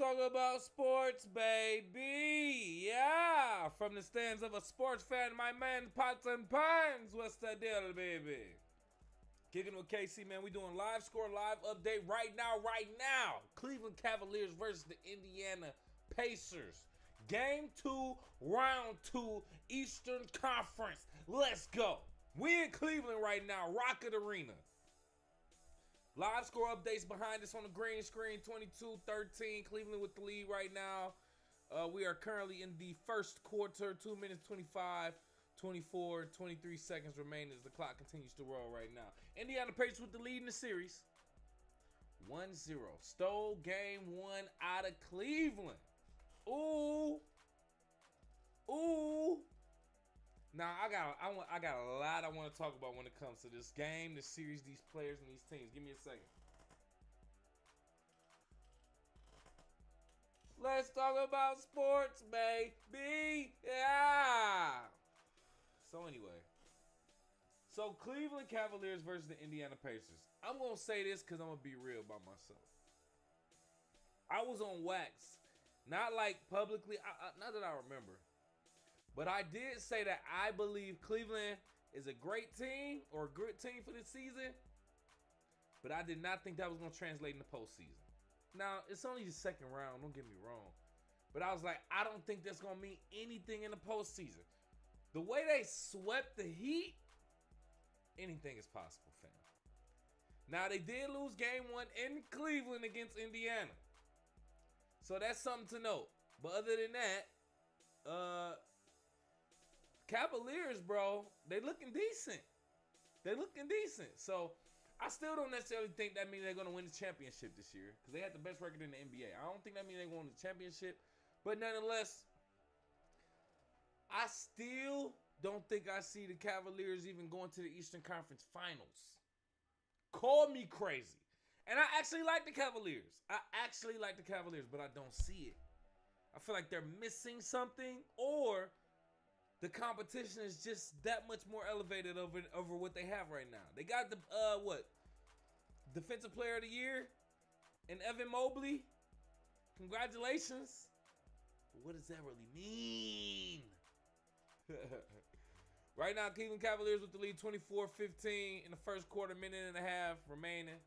talk about sports, baby. Yeah, from the stands of a sports fan, my man Pots and Pines. What's the deal, baby? Kicking with KC, man. We doing live score, live update right now. Cleveland Cavaliers versus the Indiana Pacers. Game 2, round 2, Eastern Conference. Let's go. We in Cleveland right now, Rocket Arena. Live score updates behind us on the green screen, 22-13. Cleveland with the lead right now. We are currently in the first quarter, 2 minutes, 24, 23 seconds remaining as the clock continues to roll right now. Indiana Pacers with the lead in the series. 1-0. Stole game 1 out of Cleveland. Ooh. Now, I got a lot I want to talk about when it comes to this game, this series, these players, and these teams. Give me a second. Let's talk about sports, baby. Yeah. So anyway. So Cleveland Cavaliers versus the Indiana Pacers. I'm going to say this because I'm going to be real about myself. I was on wax. Not like publicly. Not that I remember. But I did say that I believe Cleveland is a great team or a good team for this season. But I did not think that was going to translate in the postseason. Now, it's only the second round. Don't get me wrong. But I was like, I don't think that's going to mean anything in the postseason. The way they swept the Heat, anything is possible, fam. Now, they did lose game 1 in Cleveland against Indiana. So that's something to note. But other than that, Cavaliers, bro, they looking decent. So I still don't necessarily think that means they're going to win the championship this year because they had the best record in the NBA. I don't think that means they're going to the championship. But nonetheless, I still don't think I see the Cavaliers even going to the Eastern Conference Finals. Call me crazy. And I actually like the Cavaliers. But I don't see it. I feel like they're missing something, or the competition is just that much more elevated over what they have right now. They got the Defensive Player of the Year and Evan Mobley. Congratulations. But what does that really mean? Right now, Cleveland Cavaliers with the lead, 24-15 in the first quarter, minute and a half remaining.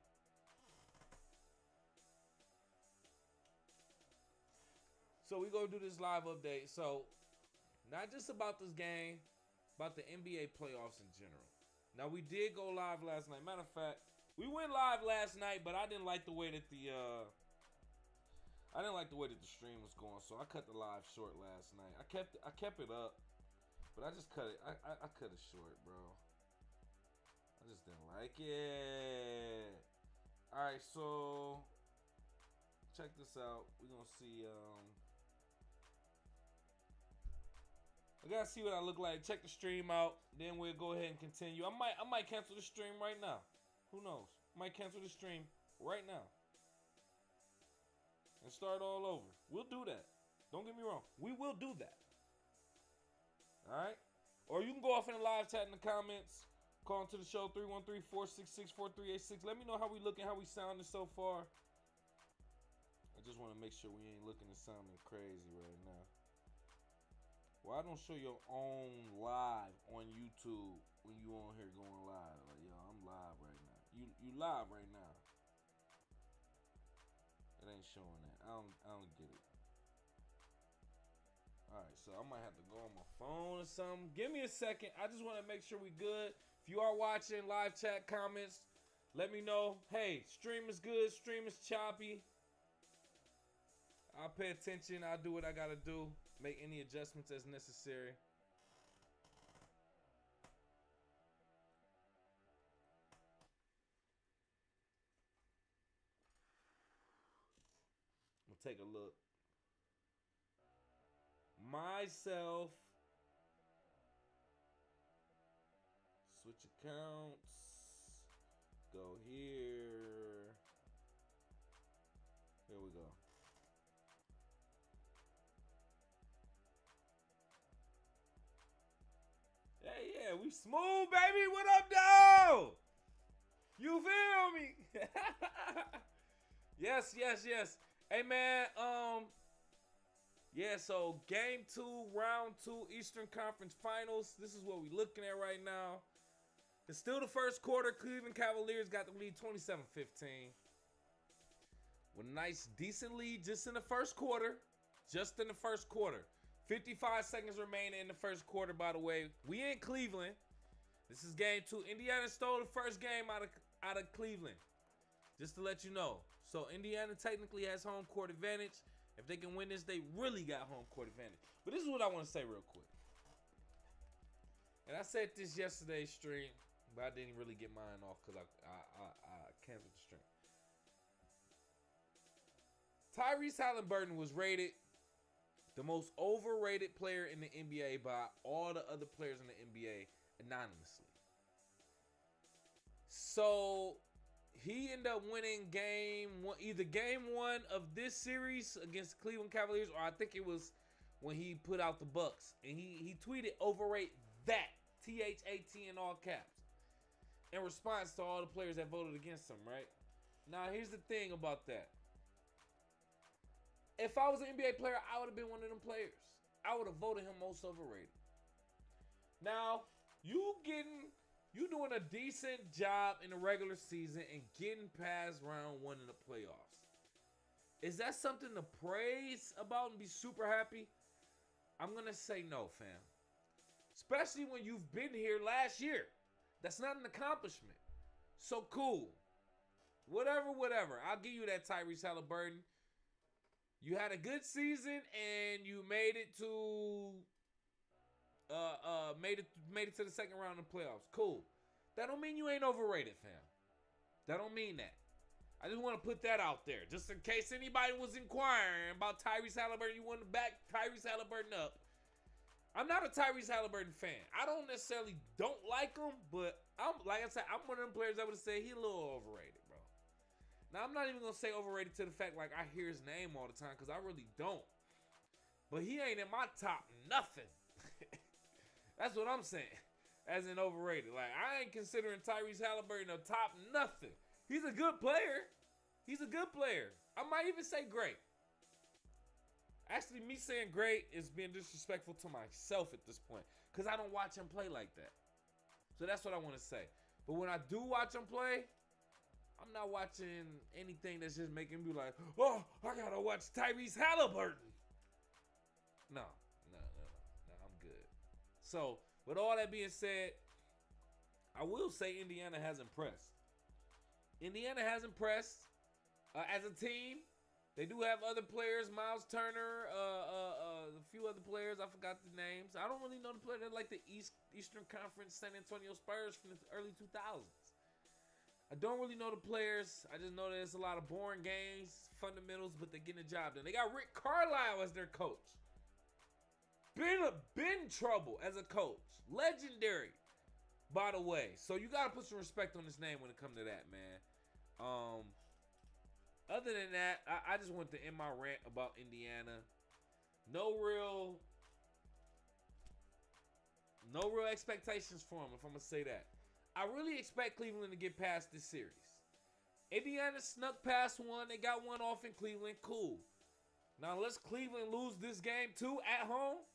So we gonna do this live update. So not just about this game, about the NBA playoffs in general. Now, we did go live last night. Matter of fact, we went live last night, but I didn't like the way that the stream was going, so I cut the live short last night. I kept it up, but I just cut it. I cut it short, bro. I just didn't like it. All right, so check this out. We're gonna see. I gotta see what I look like. Check the stream out. Then we'll go ahead and continue. I might cancel the stream right now. Who knows? I might cancel the stream right now and start all over. We'll do that. Don't get me wrong. We will do that. All right? Or you can go off in the live chat in the comments. Call into the show 313-466-4386. Let me know how we looking, how we sounding so far. I just want to make sure we ain't looking and sounding crazy right now. Why don't show your own live on YouTube when you on here going live? Like, yo, I'm live right now. You live right now. It ain't showing that. I don't get it. Alright, so I might have to go on my phone or something. Give me a second. I just want to make sure we good. If you are watching, live chat comments, let me know. Hey, stream is good, stream is choppy. I'll pay attention. I'll do what I gotta do. Make any adjustments as necessary. We'll take a look. Myself. Switch accounts. Go here. Here we go. Hey, yeah, we smooth, baby. What up, though? You feel me? Yes. Hey man, yeah, so game 2, round 2, Eastern Conference Finals. This is what we're looking at right now. It's still the first quarter. Cleveland Cavaliers got the lead 27-15. With a nice, decent lead just in the first quarter. Just in the first quarter. 55 seconds remaining in the first quarter, by the way. We in Cleveland. This is game 2. Indiana stole the first game out of Cleveland. Just to let you know. So Indiana technically has home court advantage. If they can win this, they really got home court advantage. But this is what I want to say real quick. And I said this yesterday's stream, but I didn't really get mine off because I canceled the stream. Tyrese Halliburton was rated the most overrated player in the NBA by all the other players in the NBA anonymously. So he ended up winning either game 1 of this series against the Cleveland Cavaliers, or I think it was when he put out the Bucks. And he tweeted, "Overrate that." THAT in all caps. In response to all the players that voted against him, right? Now, here's the thing about that. If I was an NBA player, I would have been one of them players. I would have voted him most overrated. Now, you doing a decent job in the regular season and getting past round 1 in the playoffs. Is that something to praise about and be super happy? I'm going to say no, fam. Especially when you've been here last year. That's not an accomplishment. So cool. Whatever. I'll give you that, Tyrese Halliburton. You had a good season and you made it to made it to the second round of the playoffs. Cool. That don't mean you ain't overrated, fam. That don't mean that. I just want to put that out there. Just in case anybody was inquiring about Tyrese Halliburton, you want to back Tyrese Halliburton up. I'm not a Tyrese Halliburton fan. I don't necessarily don't like him, but I'm like I said, I'm one of them players that would say he's a little overrated, bro. Now, I'm not even going to say overrated to the fact like I hear his name all the time, because I really don't. But he ain't in my top nothing. That's what I'm saying. As in overrated. Like, I ain't considering Tyrese Halliburton a top nothing. He's a good player. He's a good player. I might even say great. Actually, me saying great is being disrespectful to myself at this point, because I don't watch him play like that. So that's what I want to say. But when I do watch him play, I'm not watching anything that's just making me like, oh, I gotta watch Tyrese Halliburton. No, I'm good. So, with all that being said, I will say Indiana has impressed. Indiana has impressed as a team. They do have other players, Miles Turner, a few other players. I forgot the names. I don't really know the players. They're like the Eastern Conference San Antonio Spurs from the early 2000s. I don't really know the players. I just know that it's a lot of boring games, fundamentals, but they're getting the job done. They got Rick Carlisle as their coach. Been trouble as a coach. Legendary, by the way. So you got to put some respect on his name when it comes to that, man. Other than that, I just want to end my rant about Indiana. No real expectations for him, if I'm going to say that. I really expect Cleveland to get past this series. Indiana snuck past one. They got one off in Cleveland. Cool. Now, unless Cleveland lose this game too at home,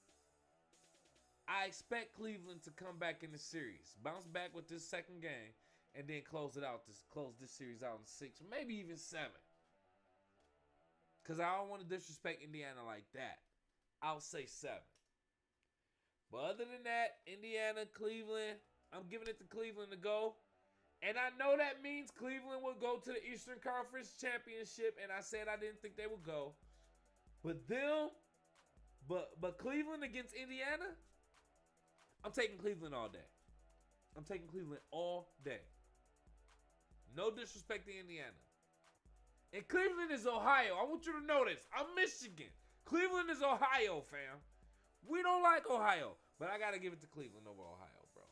I expect Cleveland to come back in the series. Bounce back with this second game, and then close this series out in 6, maybe even 7. Because I don't want to disrespect Indiana like that. I'll say 7. But other than that, Indiana, Cleveland, I'm giving it to Cleveland to go. And I know that means Cleveland will go to the Eastern Conference Championship. And I said I didn't think they would go. But Cleveland against Indiana, I'm taking Cleveland all day. I'm taking Cleveland all day. No disrespect to Indiana. And Cleveland is Ohio. I want you to know this. I'm Michigan. Cleveland is Ohio, fam. We don't like Ohio. But I got to give it to Cleveland over Ohio, bro.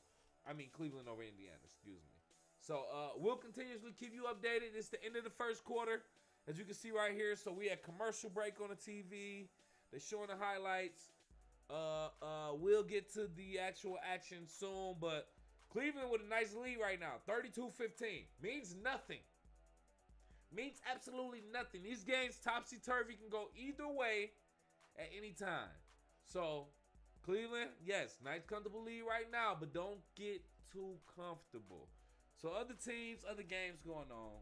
I mean, Cleveland over Indiana, excuse me. So, we'll continuously keep you updated. It's the end of the first quarter, as you can see right here. So, we had commercial break on the TV. They're showing the highlights. We'll get to the actual action soon. But Cleveland with a nice lead right now. 32-15. Means nothing. means absolutely nothing. These games topsy-turvy, can go either way at any time. So, Cleveland, yes, nice comfortable lead right now, but don't get too comfortable. So, other teams, other games going on.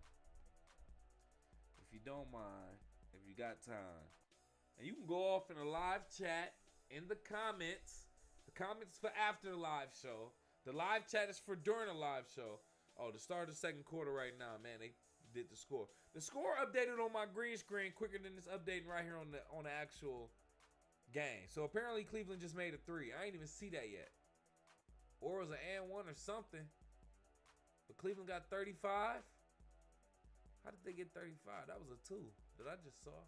If you don't mind, if you got time, and you can go off in a live chat in the comments. The comments for after the live show. The live chat is for during the live show. Oh, the start of the second quarter right now, man. They did the score. The score updated on my green screen quicker than it's updating right here on the actual game. So apparently Cleveland just made a 3. I ain't even see that yet. Or it was an and 1 or something. But Cleveland got 35. How did they get 35? That was a 2 that I just saw.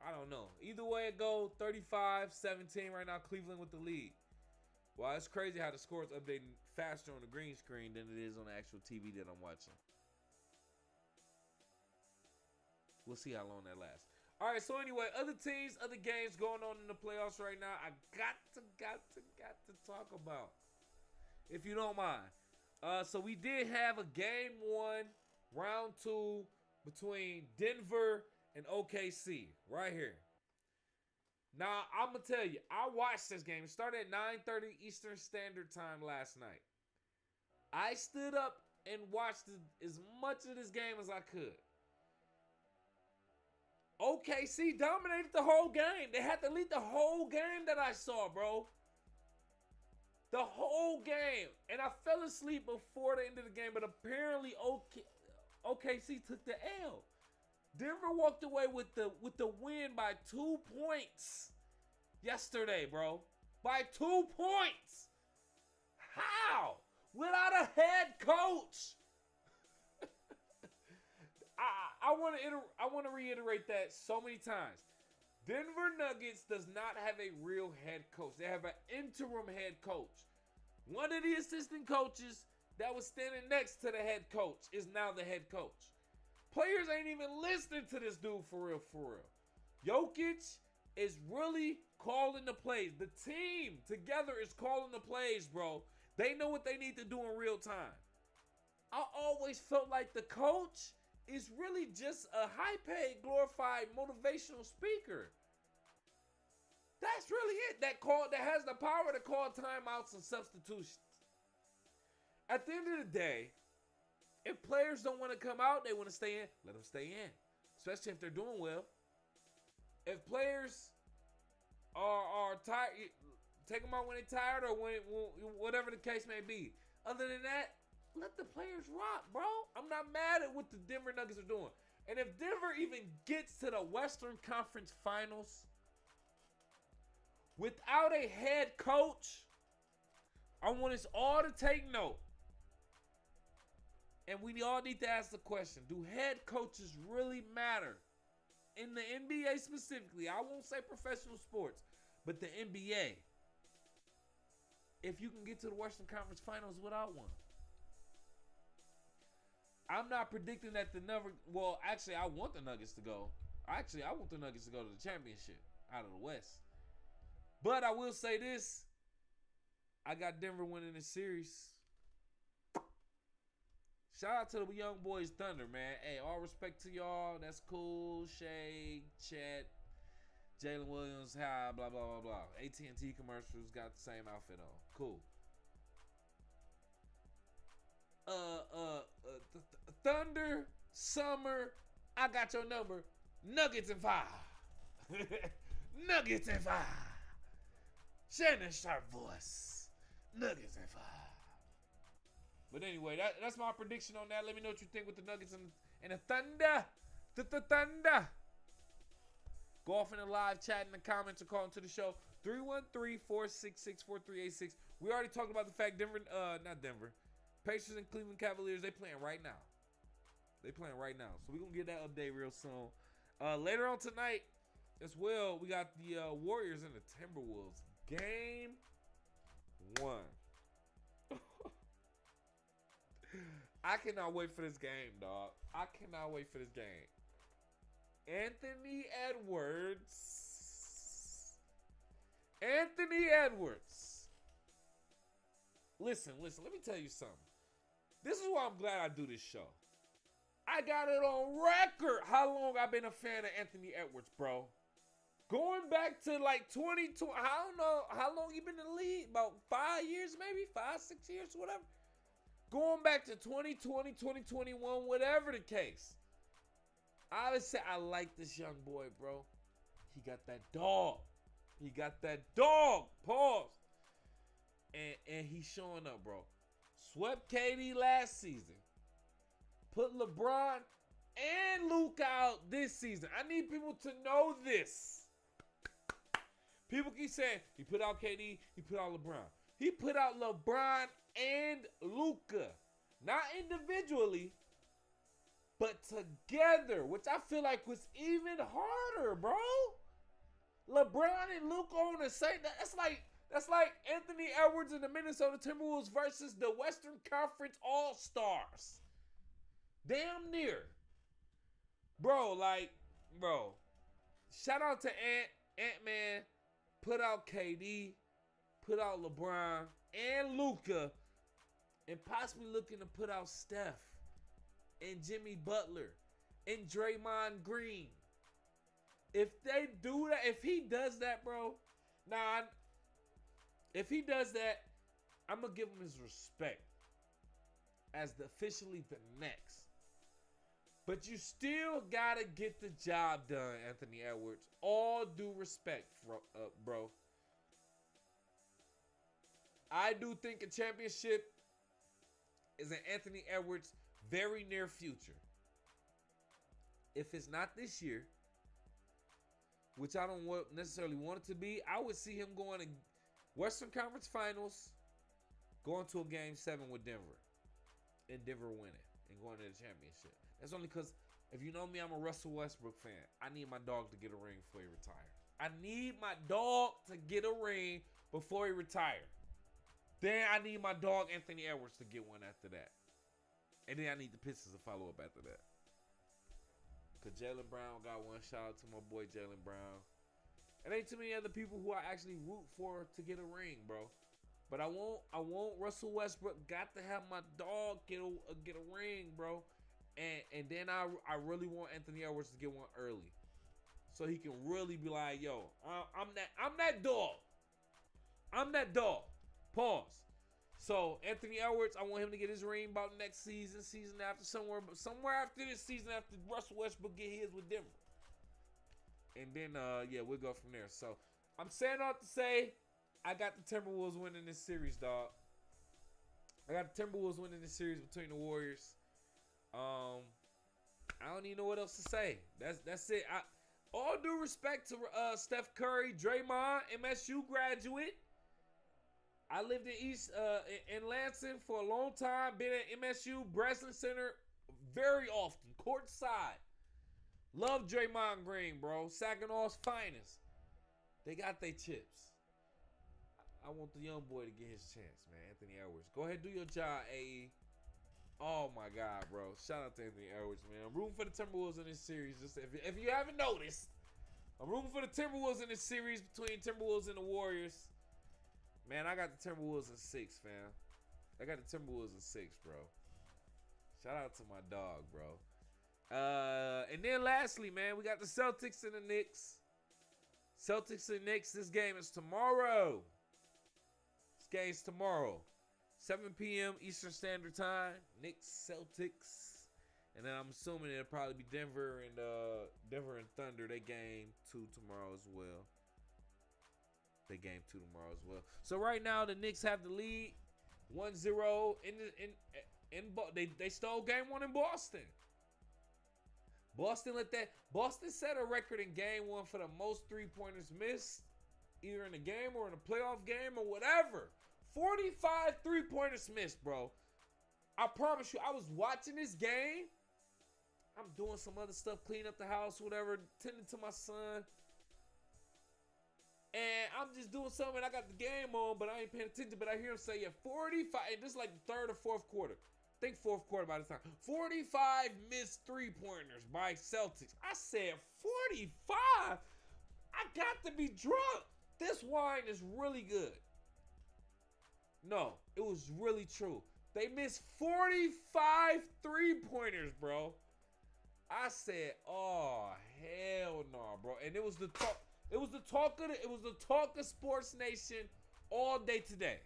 I don't know. Either way it goes, 35-17 right now, Cleveland with the lead. Well, it's crazy how the score is updating faster on the green screen than it is on the actual TV that I'm watching. We'll see how long that lasts. All right, so anyway, other teams, other games going on in the playoffs right now, I got to talk about, if you don't mind. So we did have a game 1, round 2 between Denver and OKC right here. Now, I'm going to tell you, I watched this game. It started at 9:30 Eastern Standard Time last night. I stood up and watched as much of this game as I could. OKC dominated the whole game. They had to lead the whole game that I saw, bro. The whole game. And I fell asleep before the end of the game, but apparently OKC took the L. Denver walked away with the win by 2 points yesterday, bro. By 2 points. How? Without a head coach. I want to reiterate that so many times. Denver Nuggets does not have a real head coach. They have an interim head coach. One of the assistant coaches that was standing next to the head coach is now the head coach. Players ain't even listening to this dude for real, for real. Jokic is really calling the plays. The team together is calling the plays, bro. They know what they need to do in real time. I always felt like the coach is really just a high-paid, glorified, motivational speaker. That's really it. That has the power to call timeouts and substitutions. At the end of the day, if players don't want to come out, they want to stay in, let them stay in. Especially if they're doing well. If players are tired, take them out when they're tired or when whatever the case may be. Other than that, let the players rock, bro. I'm not mad at what the Denver Nuggets are doing. And if Denver even gets to the Western Conference Finals without a head coach, I want us all to take note. And we all need to ask the question, do head coaches really matter? In the NBA specifically, I won't say professional sports, but the NBA. If you can get to the Western Conference Finals without one. I'm not predicting that actually, I want the Nuggets to go. I want the Nuggets to go to the championship out of the West. But I will say this. I got Denver winning the series. Shout out to the young boys Thunder, man. Hey, all respect to y'all. That's cool. Shea, Chet, Jalen Williams, blah, blah, blah, blah. AT&T commercials got the same outfit on. Cool. Thunder, Summer, I got your number. Nuggets in 5. Nuggets in 5. Shannon Sharp voice. Nuggets in 5. But anyway, that's my prediction on that. Let me know what you think with the Nuggets and the Thunder. The Thunder. Go off in the live chat in the comments or call into the show. 313-466-4386. We already talked about the fact Pacers and Cleveland Cavaliers, they playing right now. So we're going to get that update real soon. Later on tonight as well, we got the Warriors and the Timberwolves. Game 1. I cannot wait for this game, dog. I cannot wait for this game. Anthony Edwards. Listen, let me tell you something. This is why I'm glad I do this show. I got it on record how long I've been a fan of Anthony Edwards, bro. Going back to like 2020, I don't know how long you been in the league, about 5 years maybe, 5, 6 years, whatever. Going back to 2020, 2021, whatever the case. I would say I like this young boy, bro. He got that dog. He got that dog. Pause. And he's showing up, bro. Swept KD last season. Put LeBron and Luke out this season. I need people to know this. People keep saying he put out KD, he put out LeBron. He put out LeBron and Luka. Not individually, but together, which I feel like was even harder, bro. LeBron and Luka on the same. That's like Anthony Edwards and the Minnesota Timberwolves versus the Western Conference All-Stars. Damn near. Bro. Shout out to Ant-Man. Put out KD. Put out LeBron and Luka. And possibly looking to put out Steph. And Jimmy Butler. And Draymond Green. If they do that, if he does that, bro. If he does that, I'm going to give him his respect. As officially the next. But you still gotta get the job done, Anthony Edwards. All due respect, bro. I do think a championship is in Anthony Edwards' very near future. If it's not this year, which I don't necessarily want it to be, I would see him going to Western Conference Finals, going to a Game 7 with Denver, and Denver winning and going to the championship. That's only because, if you know me, I'm a Russell Westbrook fan. I need my dog to get a ring before he retire. I need my dog to get a ring before he retire. Then I need my dog, Anthony Edwards, to get one after that. And then I need the Pistons to follow up after that. Because Jaylen Brown got one. Shout out to my boy Jaylen Brown. It ain't too many other people who I actually root for to get a ring, bro. But I want Russell Westbrook. Got to have my dog get a ring, bro. And then I really want Anthony Edwards to get one early, so he can really be like, yo, I'm that dog. I'm that dog. Pause. So Anthony Edwards, I want him to get his ring about next season after, somewhere after this season, after Russell Westbrook get his with Denver. And then we'll go from there. So I'm saying all to say, I got the Timberwolves winning this series, dog. I got the Timberwolves winning this series between the Warriors. I don't even know what else to say. That's it. All due respect to Steph Curry, Draymond, MSU graduate. I lived in Lansing for a long time. Been at MSU Breslin Center very often, courtside. Love Draymond Green, bro. Saginaw's finest. They got their chips. I want the young boy to get his chance, man. Anthony Edwards, go ahead, do your job, AE. Oh my God, bro! Shout out to Anthony Edwards, man. I'm rooting for the Timberwolves in this series. Just if you haven't noticed, I'm rooting for the Timberwolves in this series between Timberwolves and the Warriors. Man, I got the Timberwolves in 6, fam. I got the Timberwolves in 6, bro. Shout out to my dog, bro. And then lastly, man, we got the Celtics and the Knicks. Celtics and Knicks. This game is tomorrow. This game's tomorrow. 7 p.m. Eastern Standard Time. Knicks, Celtics. And then I'm assuming it'll probably be Denver and Thunder. They game 2 tomorrow as well. So right now the Knicks have the lead 1-0 they stole game 1 in Boston. Boston set a record in game 1 for the most 3-pointers missed, either in the game or in a playoff game or whatever. 45 3-pointers missed, bro. I promise you, I was watching this game. I'm doing some other stuff, cleaning up the house, whatever, tending to my son. And I'm just doing something. I got the game on, but I ain't paying attention. But I hear him say, 45. And this is like the third or fourth quarter. I think fourth quarter by this time. 45 missed 3-pointers by Celtics. I said, 45? I got to be drunk. This wine is really good. No, it was really true. They missed 45 3-pointers, bro. I said, "Oh hell no, bro!" And it was the talk. It was the talk of it was the talk of Sports Nation all day today,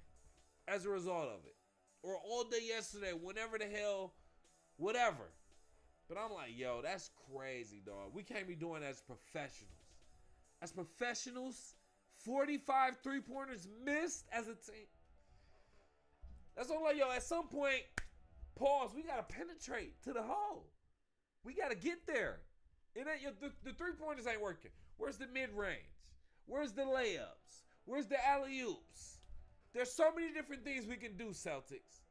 as a result of it, or all day yesterday, whenever the hell, whatever. But I'm like, yo, that's crazy, dog. We can't be doing that as professionals. As professionals, 45 three-pointers missed as a team. That's all I'm like, yo, at some point, pause. We got to penetrate to the hole. We got to get there. It ain't, the three-pointers ain't working. Where's the mid-range? Where's the layups? Where's the alley-oops? There's so many different things we can do, Celtics.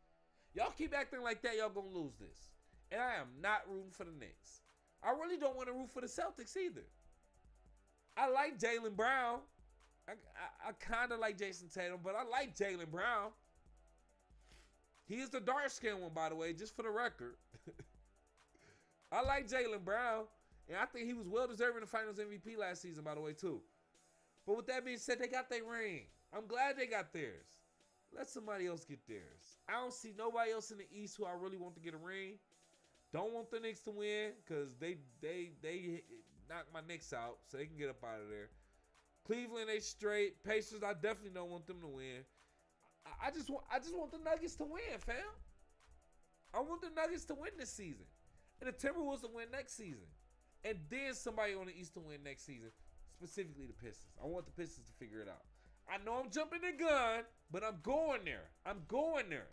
Y'all keep acting like that, y'all gonna lose this. And I am not rooting for the Knicks. I really don't want to root for the Celtics either. I like Jaylen Brown. I kind of like Jason Tatum, but I like Jaylen Brown. He is the dark-skinned one, by the way, just for the record. I like Jaylen Brown, and I think he was well-deserving of Finals MVP last season, by the way, too. But with that being said, they got their ring. I'm glad they got theirs. Let somebody else get theirs. I don't see nobody else in the East who I really want to get a ring. Don't want the Knicks to win because they knocked my Knicks out, so they can get up out of there. Cleveland, they straight. Pacers, I definitely don't want them to win. I just want the Nuggets to win, fam. I want the Nuggets to win this season, and the Timberwolves to win next season, and then somebody on the East to win next season, specifically the Pistons. I want the Pistons to figure it out. I know I'm jumping the gun, but I'm going there. I'm going there.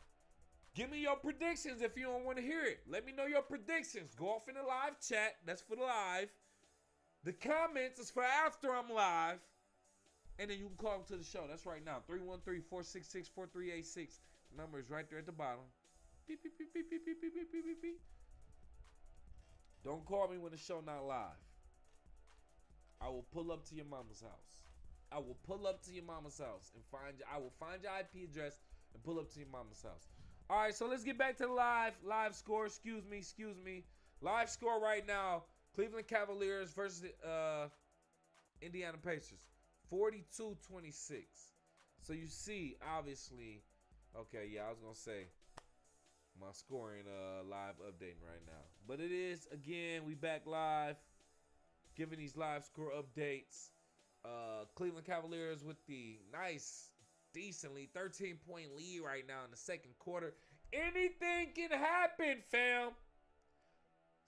Give me your predictions if you don't want to hear it. Let me know your predictions. Go off in the live chat. That's for the live. The comments is for after I'm live. And then you can call them to the show. That's right now. 313-466-4386. Number is right there at the bottom. Beep, beep, beep, beep, beep, beep, beep, beep, beep, beep. Don't call me when the show not live. I will pull up to your mama's house. I will pull up to your mama's house and I will find your IP address and pull up to your mama's house. All right, so let's get back to the live score. Excuse me. Live score right now. Cleveland Cavaliers versus Indiana Pacers. 42-26. So you see, obviously, okay, yeah, I was going to say my scoring live updating right now. But it is, again, we back live, giving these live score updates. Cleveland Cavaliers with the nice, decently 13-point lead right now in the second quarter. Anything can happen, fam.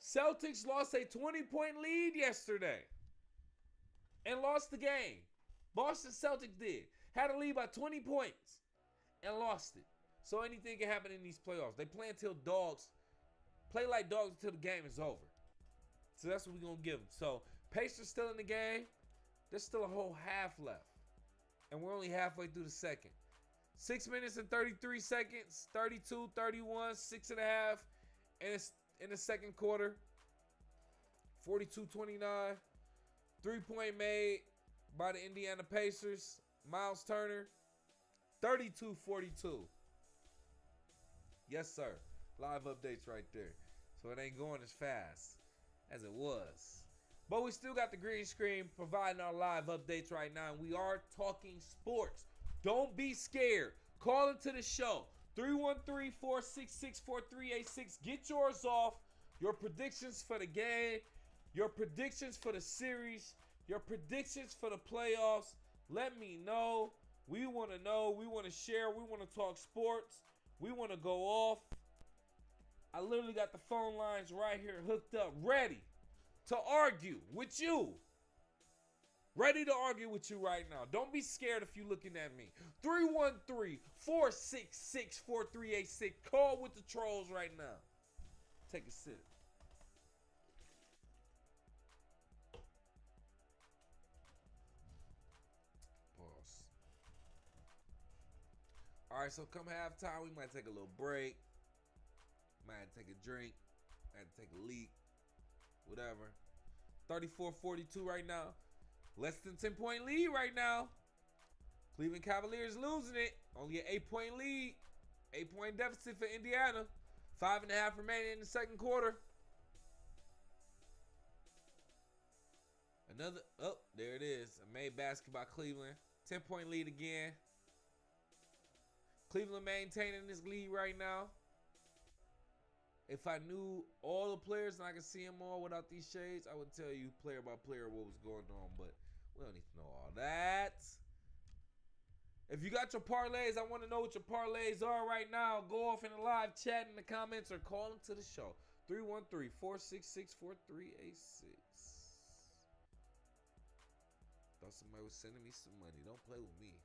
Celtics lost a 20-point lead yesterday and lost the game. Boston Celtics did. Had a lead by 20 points and lost it. So anything can happen in these playoffs. They play until dogs. Play like dogs until the game is over. So that's what we're going to give them. So Pacers still in the game. There's still a whole half left. And we're only halfway through the second. 6 minutes and 33 seconds. 32, 31, 6.5. And it's in the second quarter. 42-29. 3-point made by the Indiana Pacers. Miles Turner. 32-42. Yes, sir. Live updates right there. So it ain't going as fast as it was. But we still got the green screen providing our live updates right now. And we are talking sports. Don't be scared. Call into the show. 313-466-4386. Get yours off. Your predictions for the game. Your predictions for the series. Your predictions for the playoffs. Let me know. We want to know. We want to share. We want to talk sports. We want to go off. I literally got the phone lines right here hooked up, ready to argue with you. Ready to argue with you right now. Don't be scared if you're looking at me. 313-466-4386. Call with the trolls right now. Take a sip. Pause. All right, so come halftime, we might take a little break. Might take a drink. Might take a leak. Whatever. 34-42 right now. Less than 10-point lead right now. Cleveland Cavaliers losing it. Only an 8-point lead. 8-point deficit for Indiana. 5.5 remaining in the second quarter. Another, oh, there it is. A made basket by Cleveland. 10-point lead again. Cleveland maintaining this lead right now. If I knew all the players and I could see them all without these shades, I would tell you player by player what was going on, but we don't need to know all that. If you got your parlays, I want to know what your parlays are right now. Go off in the live chat in the comments or call into the show. 313-466-4386. Thought somebody was sending me some money. Don't play with me.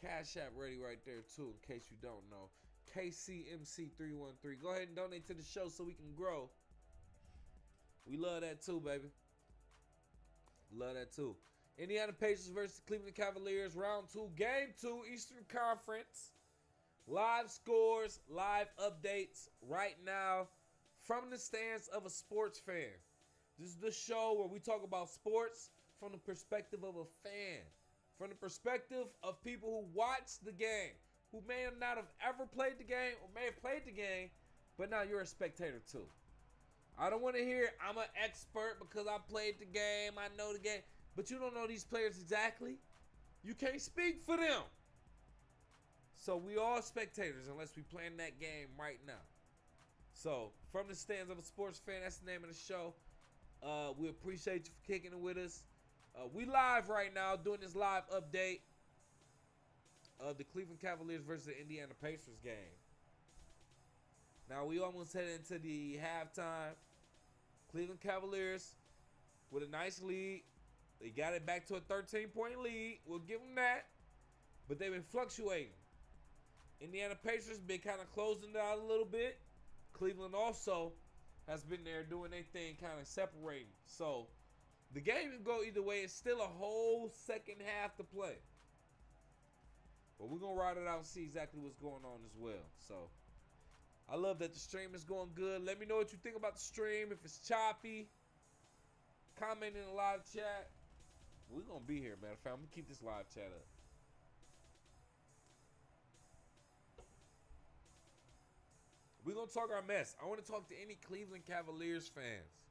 Cash App ready right there too, in case you don't know. KCMC313. Go ahead and donate to the show so we can grow. We love that too, baby. Love that too. Indiana Pacers versus Cleveland Cavaliers, round 2, game 2, Eastern Conference. Live scores, live updates right now from the stance of a sports fan. This is the show where we talk about sports from the perspective of a fan. From the perspective of people who watch the game, who may not have ever played the game or may have played the game, but now you're a spectator too. I don't want to hear I'm an expert because I played the game, I know the game, but you don't know these players exactly. You can't speak for them. So we all spectators unless we playing that game right now. So from the stands of a sports fan, that's the name of the show. We appreciate you for kicking it with us. We live right now doing this live update of the Cleveland Cavaliers versus the Indiana Pacers game. Now we almost headed into the halftime. Cleveland Cavaliers with a nice lead. They got it back to a 13-point lead. We'll give them that. But they've been fluctuating. Indiana Pacers been kind of closing it out a little bit. Cleveland also has been there doing their thing, kind of separating. So the game can go either way. It's still a whole second half to play. But we're going to ride it out and see exactly what's going on as well. So I love that the stream is going good. Let me know what you think about the stream. If it's choppy, comment in the live chat. We're going to be here, matter of fact. I'm going to keep this live chat up. We're going to talk our mess. I want to talk to any Cleveland Cavaliers fans.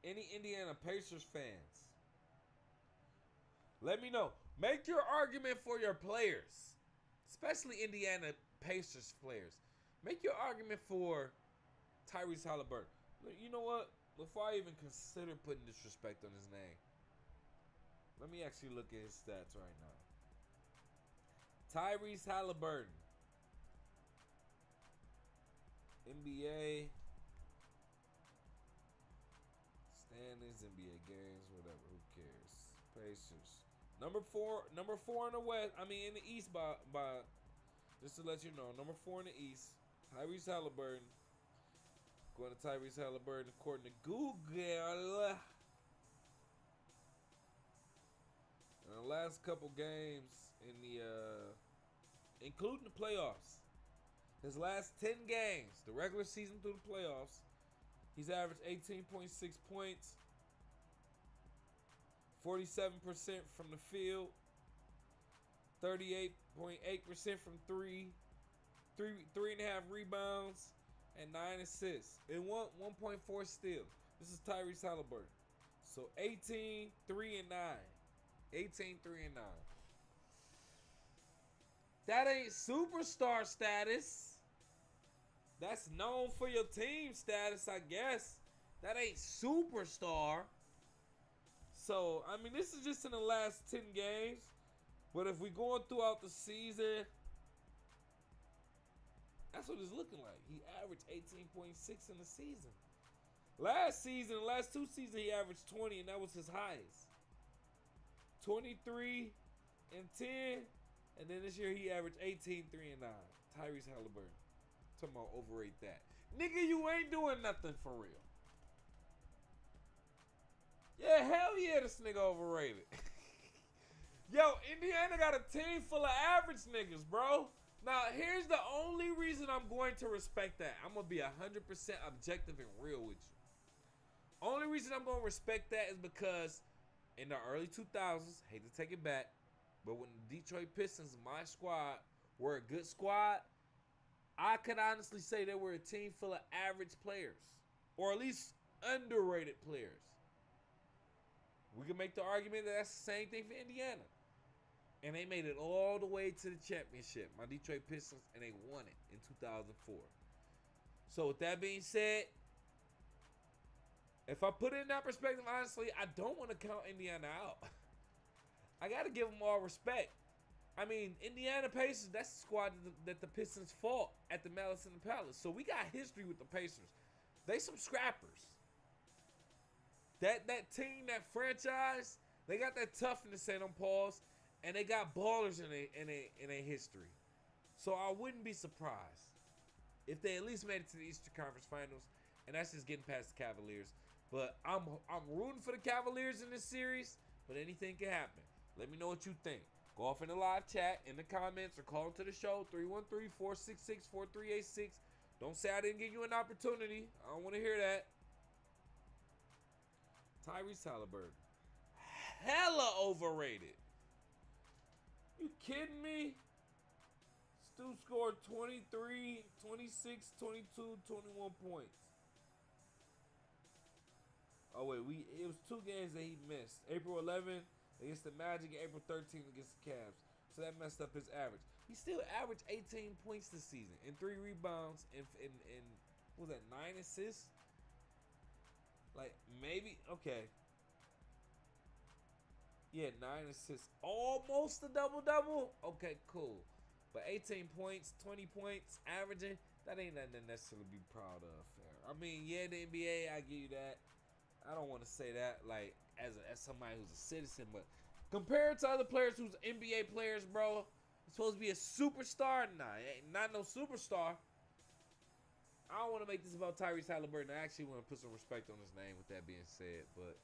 Any Indiana Pacers fans. Let me know. Make your argument for your players. Especially Indiana Pacers players. Make your argument for Tyrese Halliburton. You know what? Before I even consider putting disrespect on his name, let me actually look at his stats right now. Tyrese Halliburton. NBA standings, NBA games, whatever. Who cares? Pacers. Number four in the West. I mean in the East by just to let you know. Number 4 in the East. Tyrese Halliburton. Going to Tyrese Halliburton according to Google. In the last couple games in the including the playoffs. His last 10 games, the regular season through the playoffs, he's averaged 18.6 points, 47% from the field, 38.8% from three and a half rebounds, and 9 assists, and 1.4 steals. This is Tyrese Halliburton. So 18, 3 and 9. 18, 3 and 9. That ain't superstar status. That's known for your team status, I guess. That ain't superstar. So, I mean, this is just in the last 10 games. But if we're going throughout the season, that's what it's looking like. He averaged 18.6 in the season. Last season, the last 2 seasons, he averaged 20, and that was his highest. 23 and 10. And then this year he averaged 18, 3 and 9. Tyrese Halliburton. Talking about overrate that. Nigga, you ain't doing nothing for real. Yeah, hell yeah, this nigga overrated. Yo, Indiana got a team full of average niggas, bro. Now, here's the only reason I'm going to respect that. I'm going to be 100% objective and real with you. Only reason I'm going to respect that is because in the early 2000s, hate to take it back, but when the Detroit Pistons, my squad, were a good squad, I could honestly say they were a team full of average players. Or at least underrated players. We can make the argument that that's the same thing for Indiana. And they made it all the way to the championship, my Detroit Pistons, and they won it in 2004. So with that being said, if I put it in that perspective, honestly, I don't want to count Indiana out. I got to give them all respect. I mean, Indiana Pacers, that's the squad that the Pistons fought at the Malice in the Palace. So we got history with the Pacers. They some scrappers. That team, that franchise, they got that toughness in them, Pauls, and they got ballers in a history. So I wouldn't be surprised if they at least made it to the Eastern Conference Finals, and that's just getting past the Cavaliers. But I'm rooting for the Cavaliers in this series, but anything can happen. Let me know what you think. Go off in the live chat, in the comments, or call into the show, 313-466-4386. Don't say I didn't give you an opportunity. I don't want to hear that. Tyrese Halliburton. Hella overrated. You kidding me? Stu scored 23, 26, 22, 21 points. Oh, wait. It was 2 games that he missed. April 11th against the Magic and April 13th against the Cavs. So that messed up his average. He still averaged 18 points this season and 3 rebounds and what was that, 9 assists? Like, maybe, okay. Yeah, 9 assists. Almost a double-double? Okay, cool. But 18 points, 20 points, averaging, that ain't nothing to necessarily be proud of. Fair. I mean, yeah, the NBA, I give you that. I don't want to say that, like, as somebody who's a citizen, but compared to other players who's NBA players, bro, it's supposed to be a superstar. Nah, ain't not no superstar. I don't want to make this about Tyrese Halliburton. I actually want to put some respect on his name with that being said, but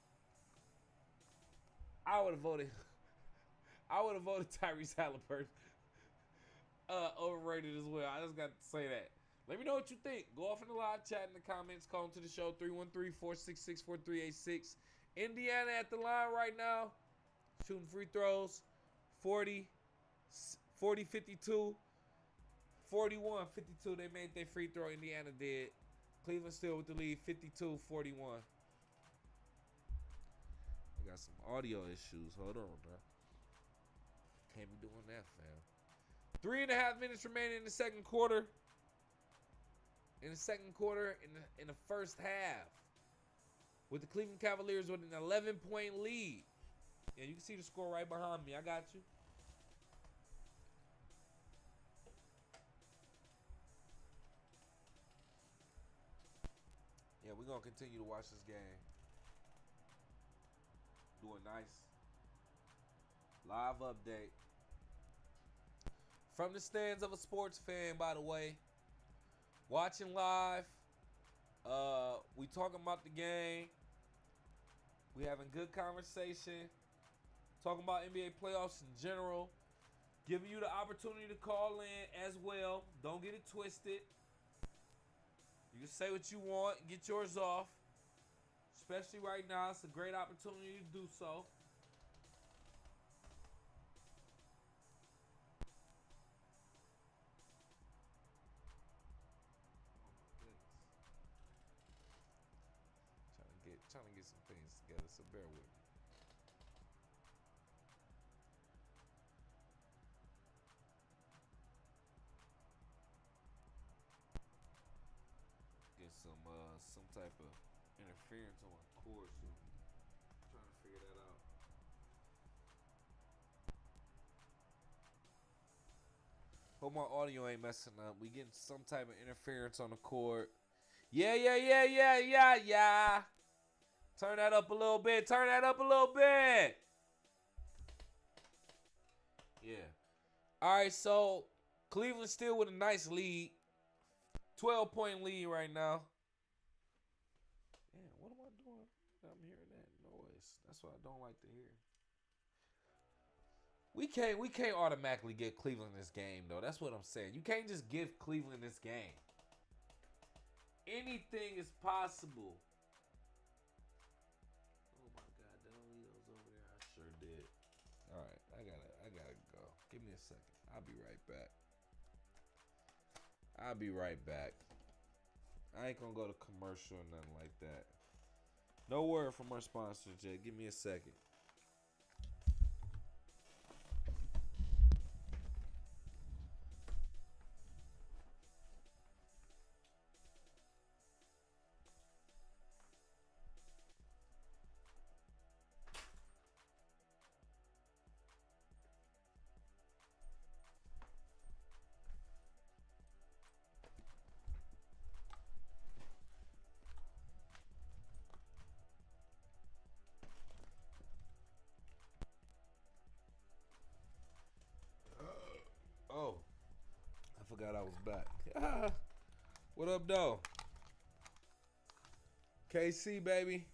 I would have voted Tyrese Halliburton overrated as well. I just got to say that. Let me know what you think. Go off in the live chat in the comments. Call into the show, 313-466-4386. Indiana at the line right now, shooting free throws, 40, 52, 41, 52. They made their free throw. Indiana did. Cleveland still with the lead, 52-41. I got some audio issues. Hold on, bro. Can't be doing that, fam. 3.5 minutes remaining in the second quarter. In the first half, with the Cleveland Cavaliers with an 11-point lead. Yeah, you can see the score right behind me. I got you. Yeah, we're going to continue to watch this game. Do a nice live update from the stands of a sports fan, by the way. Watching live. We talking about the game. We having good conversation. Talking about NBA playoffs in general. Giving you the opportunity to call in as well. Don't get it twisted. You can say what you want and get yours off. Especially right now. It's a great opportunity to do so. Trying to get some things together, so bear with me. Get some type of interference on my cord, so I'm trying to figure that out. Hope my audio ain't messing up. We getting some type of interference on the cord. Yeah. Turn that up a little bit. Yeah. All right, so Cleveland still with a nice lead. 12-point lead right now. Yeah, what am I doing? I'm hearing that noise. That's what I don't like to hear. We can't automatically get Cleveland this game, though. That's what I'm saying. You can't just give Cleveland this game. Anything is possible. Oh my God, did I leave those over there? I sure did. All right, I gotta go. Give me a second. I'll be right back. I ain't gonna go to commercial or nothing like that. No word from our sponsor, Jay. Give me a second. was back. What up, though? KC, baby.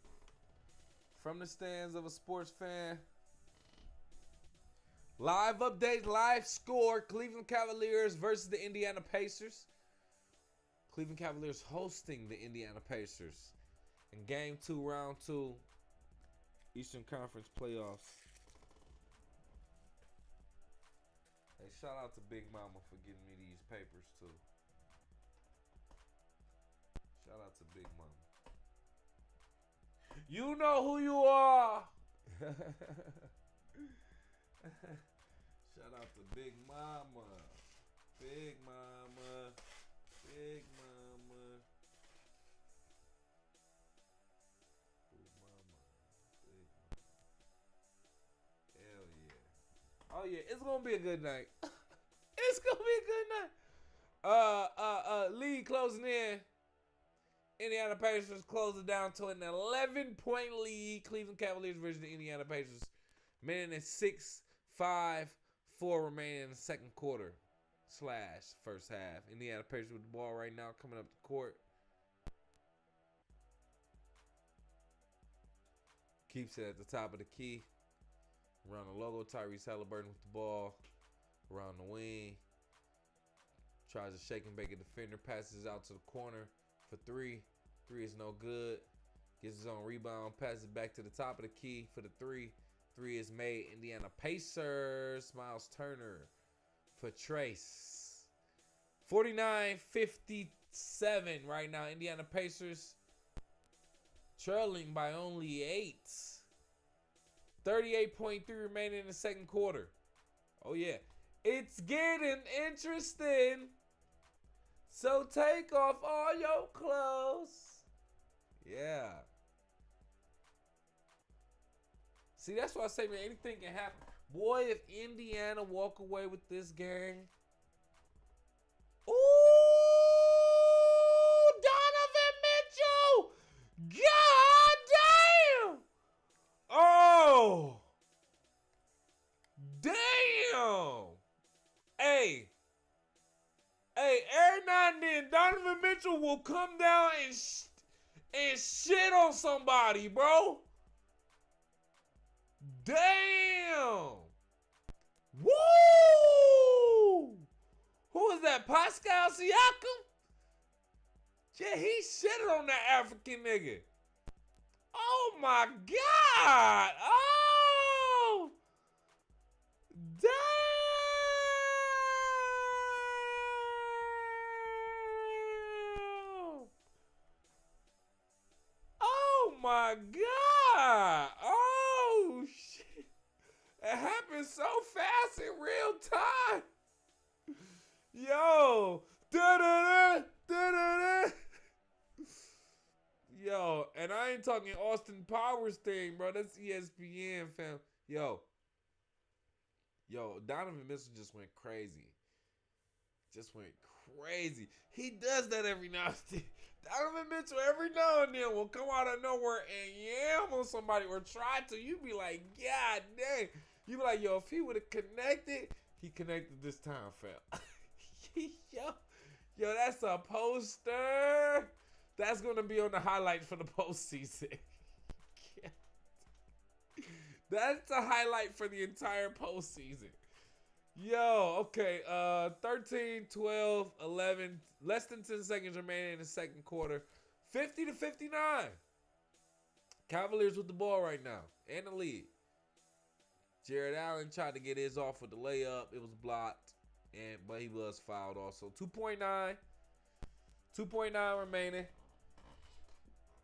From the stands of a sports fan. Live update, live score. Cleveland Cavaliers versus the Indiana Pacers. Cleveland Cavaliers hosting the Indiana Pacers in Game 2, Round 2, Eastern Conference playoffs. Hey, shout out to Big Mama for getting me these papers, too. Shout out to Big Mama. You know who you are. Shout out to Big Mama. Big Mama. Big Mama. Big Mama. Big Mama. Hell yeah. Oh yeah, it's gonna be a good night. It's gonna be a good night. League closing in. Indiana Pacers close it down to an 11-point lead. Cleveland Cavaliers versus the Indiana Pacers. Minute and 6-5-4 remaining in the second quarter / first half. Indiana Pacers with the ball right now coming up the court. Keeps it at the top of the key. Around the logo, Tyrese Halliburton with the ball. Around the wing. Tries to shake and bake a defender. Passes out to the corner for 3. 3 is no good. Gets his own rebound. Passes back to the top of the key for the 3. 3 is made. Indiana Pacers. Miles Turner for Trace. 49-57 right now. Indiana Pacers trailing by only 8. 38.3 remaining in the second quarter. Oh, yeah. It's getting interesting. So take off all your clothes. Yeah. See, that's why I say, man, anything can happen. Boy, if Indiana walk away with this game. Ooh, Donovan Mitchell. God damn. Oh. Damn. Hey, every now and then, Donovan Mitchell will come down and shit on somebody, bro. Damn. Woo! Who is that, Pascal Siakam? Yeah, he shitted on that African nigga. Oh, my God. Oh. Damn. Oh my God! Oh shit! It happened so fast in real time. Yo, da-da-da, da-da-da. Yo, and I ain't talking Austin Powers thing, bro. That's ESPN, fam. Yo, Donovan Mitchell just went crazy. He does that every now and then. Donovan Mitchell every now and then will come out of nowhere and yam on somebody or try to. You be like, God dang. You be like, yo, if he would have connected, he connected this time, fam. Yo, that's a poster. That's going to be on the highlight for the postseason. That's a highlight for the entire postseason. Yo, okay, 13, 12, 11, less than 10 seconds remaining in the second quarter. 50-59. Cavaliers with the ball right now and the lead. Jared Allen tried to get his off with the layup. It was blocked, but he was fouled also. 2.9 remaining.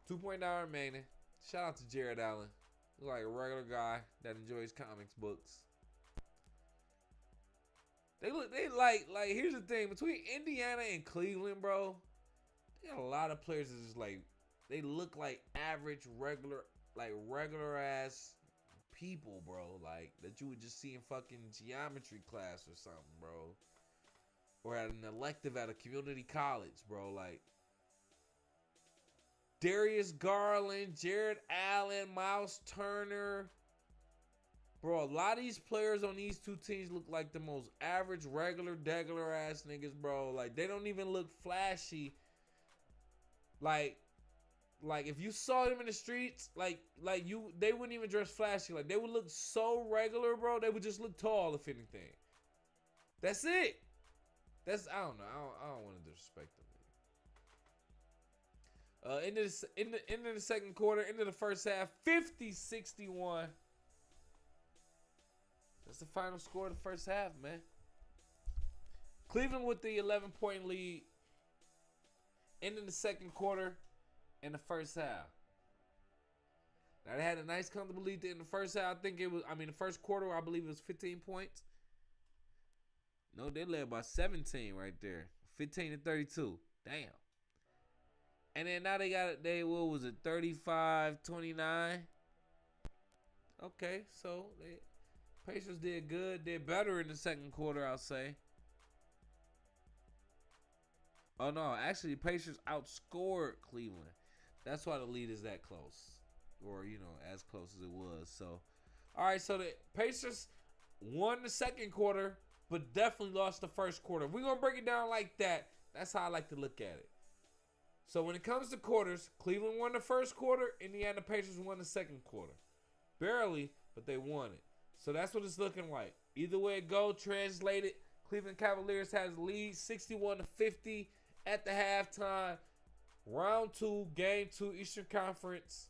2.9 remaining. Shout out to Jared Allen. He's like a regular guy that enjoys comics books. They like here's the thing, between Indiana and Cleveland, bro, they got a lot of players that just like, they look like average regular ass people, bro, like that you would just see in fucking geometry class or something, bro, or at an elective at a community college, bro. Like Darius Garland, Jared Allen, Miles Turner, Bro, a lot of these players on these two teams look like the most average, regular, degular ass niggas, bro. Like, they don't even look flashy. Like if you saw them in the streets, they wouldn't even dress flashy. Like, they would look so regular, bro. They would just look tall, if anything. That's it. I don't know. I don't want to disrespect them. Into the second quarter, into the first half, 50-61. That's the final score of the first half, man. Cleveland with the 11-point lead. Ending the second quarter and the first half. Now, they had a nice comfortable lead in the first half. The first quarter, I believe it was 15 points. No, they led by 17 right there. 15-32. Damn. And then now what was it, 35-29? Okay, so Pacers did good. Did better in the second quarter, I'll say. Oh, no. Actually, Pacers outscored Cleveland. That's why the lead is that close. Or, as close as it was. So, all right. So, the Pacers won the second quarter, but definitely lost the first quarter. We're going to break it down like that. That's how I like to look at it. So, when it comes to quarters, Cleveland won the first quarter. Indiana Pacers won the second quarter. Barely, but they won it. So, that's what it's looking like. Either way it go, translated, Cleveland Cavaliers has the lead 61-50 at the halftime. Round 2, game 2, Eastern Conference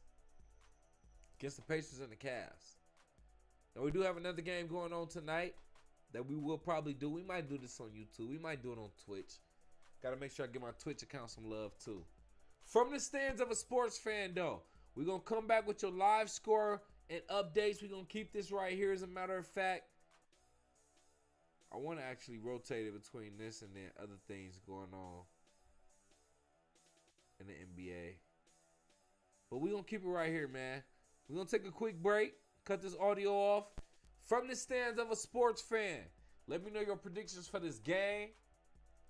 against the Pacers and the Cavs. Now, we do have another game going on tonight that we will probably do. We might do this on YouTube. We might do it on Twitch. Got to make sure I give my Twitch account some love, too. From the stands of a sports fan, though, we're going to come back with your live score and updates. We're going to keep this right here, as a matter of fact. I want to actually rotate it between this and then other things going on in the NBA. But we're going to keep it right here, man. We're going to take a quick break, cut this audio off. From the stands of a sports fan, let me know your predictions for this game,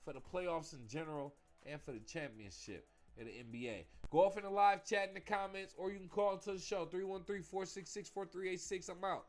for the playoffs in general, and for the championship in the NBA. Go off in the live chat in the comments, or you can call into the show, 313-466-4386. I'm out.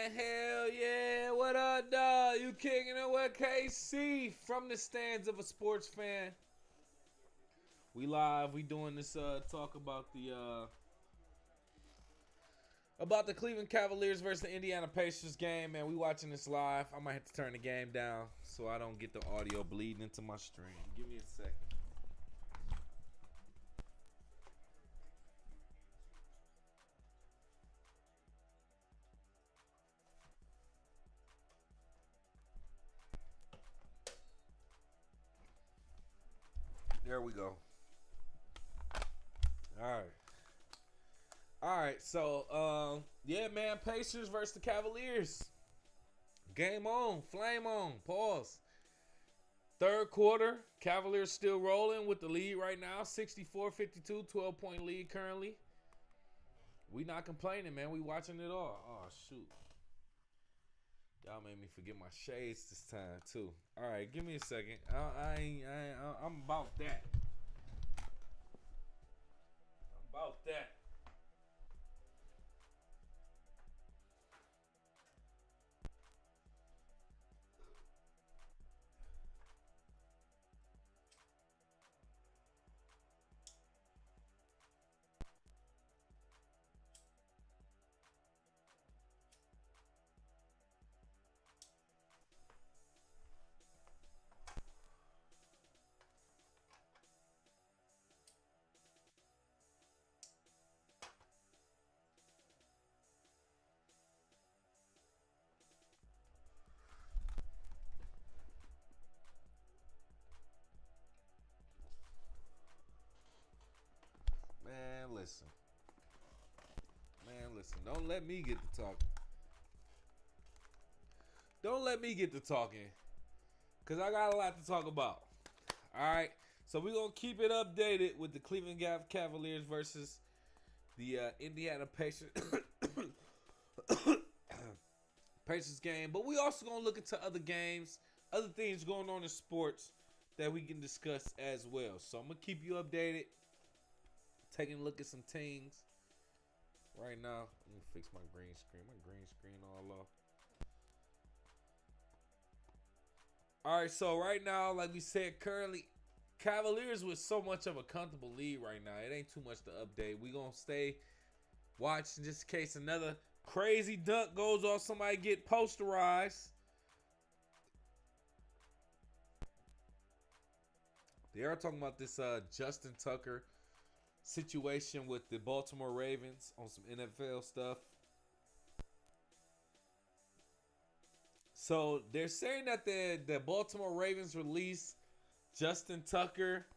Man, hell yeah. What up, dog? You kicking it with KC from the stands of a sports fan. We live. We doing this talk about the Cleveland Cavaliers versus the Indiana Pacers game, man. We watching this live. I might have to turn the game down so I don't get the audio bleeding into my stream. Give me a second. There we go. All right. So, yeah, man. Pacers versus the Cavaliers. Game on. Flame on. Pause. Third quarter. Cavaliers still rolling with the lead right now. 64-52. 12-point lead currently. We not complaining, man. We watching it all. Oh, shoot. Y'all made me forget my shades this time, too. All right, give me a second. I'm about that. I'm about that. Listen. Don't let me get to talking. Don't let me get to talking. Because I got a lot to talk about. All right. So we're going to keep it updated with the Cleveland Cavaliers versus the Indiana Pacers. Pacers game. But we also going to look into other games, other things going on in sports that we can discuss as well. So I'm going to keep you updated. Taking a look at some things. Right now, let me fix my green screen. My green screen all off. All right, so right now, like we said, currently, Cavaliers with so much of a comfortable lead right now. It ain't too much to update. We gonna stay watching just in case another crazy dunk goes off. Somebody get posterized. They are talking about this Justin Tucker situation with the Baltimore Ravens on some NFL stuff. So they're saying that the Baltimore Ravens released Justin Tucker,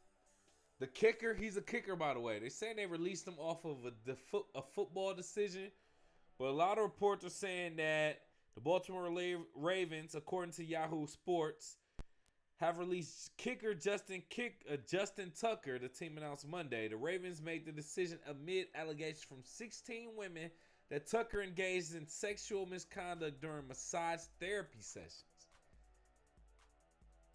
the kicker. He's a kicker, by the way. They're saying they released him off of a football decision. But a lot of reports are saying that the Baltimore Ravens, according to Yahoo Sports, have released kicker Justin Tucker, the team announced Monday. The Ravens made the decision amid allegations from 16 women that Tucker engaged in sexual misconduct during massage therapy sessions.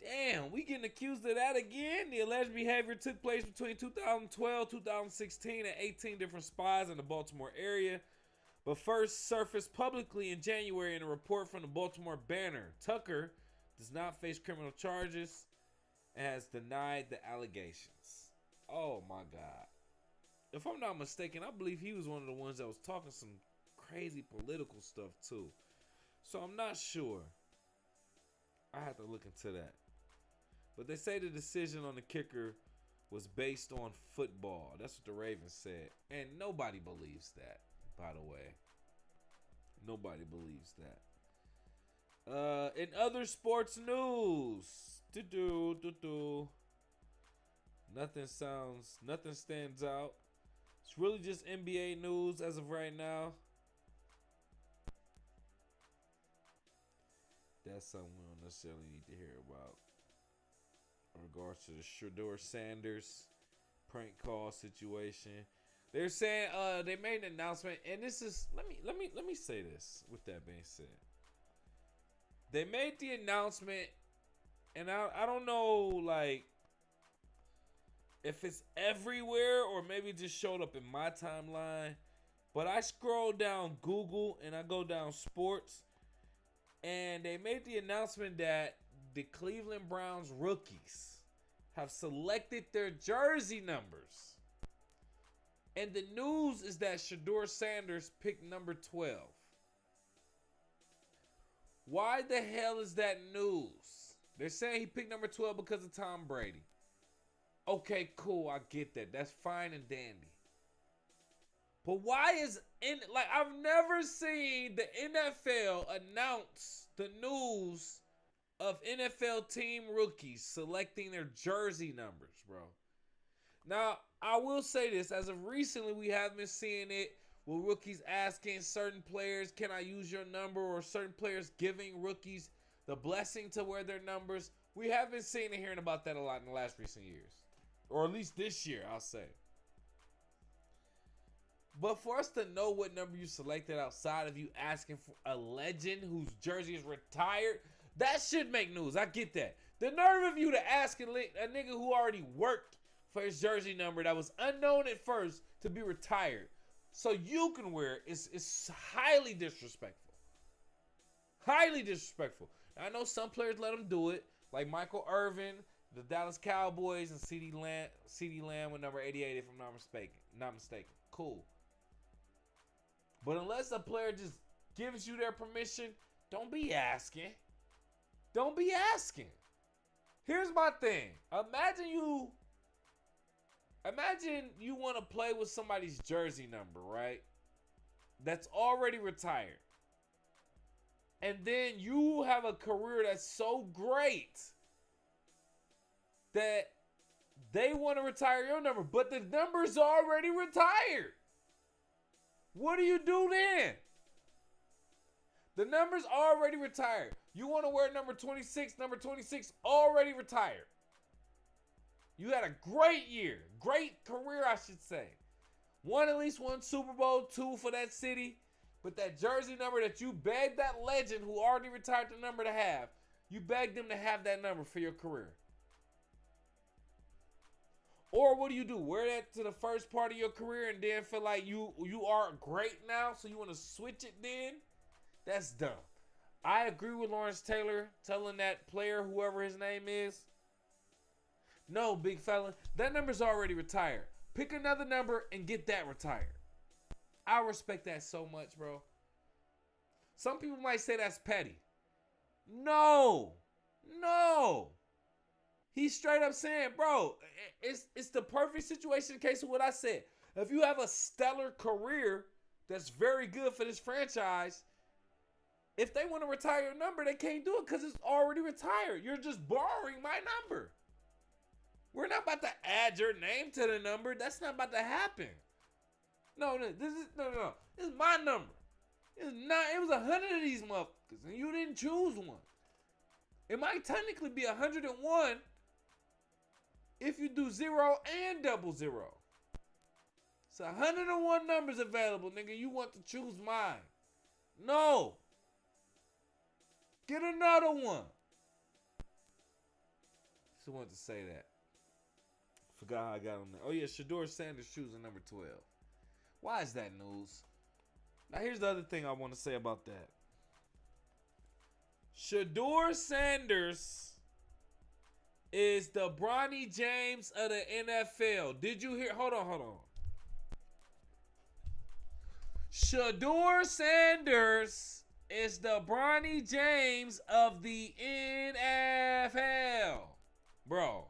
Damn, we getting accused of that again? The alleged behavior took place between 2012, 2016, and 18 different spas in the Baltimore area, but first surfaced publicly in January in a report from the Baltimore Banner. Tucker does not face criminal charges and has denied the allegations. Oh my God. If I'm not mistaken, I believe he was one of the ones that was talking some crazy political stuff too. So I'm not sure. I have to look into that. But they say the decision on the kicker was based on football. That's what the Ravens said. And nobody believes that, by the way. Nobody believes that. In other sports news, nothing stands out. It's really just NBA news as of right now. That's something we don't necessarily need to hear about. In regards to the Shedeur Sanders prank call situation, they're saying they made an announcement, and this is let me say this. With that being said, they made the announcement, and I don't know like if it's everywhere or maybe it just showed up in my timeline. But I scroll down Google and I go down sports, and they made the announcement that the Cleveland Browns rookies have selected their jersey numbers. And the news is that Shedeur Sanders picked number 12. Why the hell is that news? They're saying he picked number 12 because of Tom Brady. Okay, cool. I get that. That's fine and dandy. But why is I've never seen the NFL announce the news of NFL team rookies selecting their jersey numbers, bro. Now, I will say this. As of recently, we have been seeing it with rookies asking certain players, can I use your number? Or certain players giving rookies the blessing to wear their numbers. We have been seeing and hearing about that a lot in the last recent years. Or at least this year, I'll say. But for us to know what number you selected outside of you asking for a legend whose jersey is retired, that should make news. I get that. The nerve of you to ask a nigga who already worked for his jersey number that was unknown at first to be retired so you can wear it is highly disrespectful. Highly disrespectful. Now, I know some players let them do it, like Michael Irvin, the Dallas Cowboys, and CeeDee Lamb with number 88, if I'm not mistaken. Cool. But unless a player just gives you their permission, don't be asking. Don't be asking. Here's my thing. Imagine you want to play with somebody's jersey number, right? That's already retired. And then you have a career that's so great that they want to retire your number, but the number's already retired. What do you do then? The number's already retired. You want to wear number 26, number 26 already retired. You had a great year. Great career, I should say. Won at least one Super Bowl, 2 for that city. But that jersey number that you begged that legend who already retired the number to have, you begged them to have that number for your career. Or what do? Wear that to the first part of your career and then feel like you are great now, so you want to switch it then? That's dumb. I agree with Lawrence Taylor telling that player, whoever his name is, no, big fella, that number's already retired. Pick another number and get that retired. I respect that so much, bro. Some people might say that's petty. No. He's straight up saying, bro, it's the perfect situation in case of what I said. If you have a stellar career that's very good for this franchise, if they want to retire your number, they can't do it because it's already retired. You're just borrowing my number. We're not about to add your name to the number. That's not about to happen. No. This is my number. It was 100 of these motherfuckers, and you didn't choose one. It might technically be 101 if you do 0 and 00. So 101 numbers available, nigga. You want to choose mine? No. Get another one. Just wanted to say that. Forgot how I got on there. Oh yeah, Shedeur Sanders choosing number 12. Why is that news? Now here's the other thing I want to say about that. Shedeur Sanders is the Bronny James of the NFL. Did you hear? Hold on. Shedeur Sanders is the Bronny James of the NFL. Bro,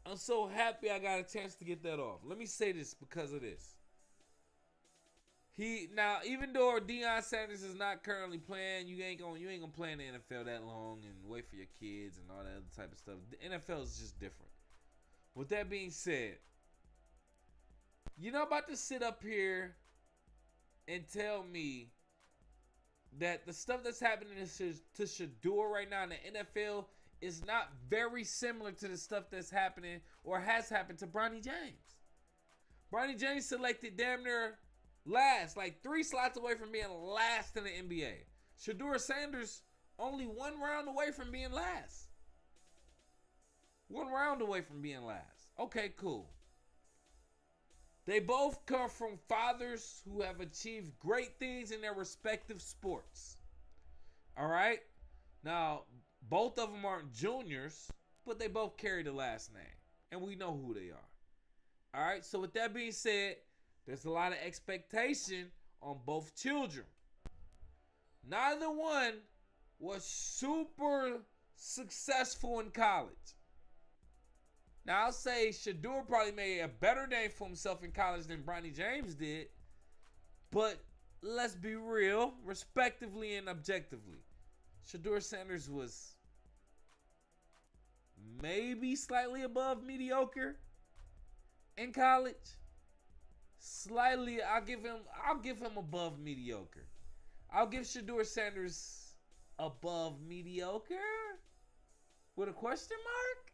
I'm so happy I got a chance to get that off. Let me say this because of this. Even though Deion Sanders is not currently playing, you ain't gonna play in the NFL that long and wait for your kids and all that other type of stuff. The NFL is just different. With that being said, you're not about to sit up here and tell me that the stuff that's happening to Shedeur right now in the NFL is not very similar to the stuff that's happening or has happened to Bronny James. Bronny James selected damn near last, like 3 slots away from being last in the NBA. Shedeur Sanders only 1 round away from being last. 1 round away from being last. Okay, cool. They both come from fathers who have achieved great things in their respective sports. All right? Now, both of them aren't juniors, but they both carry the last name. And we know who they are. All right? So with that being said, there's a lot of expectation on both children. Neither one was super successful in college. Now, I'll say Shedeur probably made a better name for himself in college than Bronny James did. But let's be real, respectively and objectively. Shedeur Sanders was maybe slightly above mediocre in college. Slightly, I'll give him above mediocre. I'll give Shedeur Sanders above mediocre with a question mark.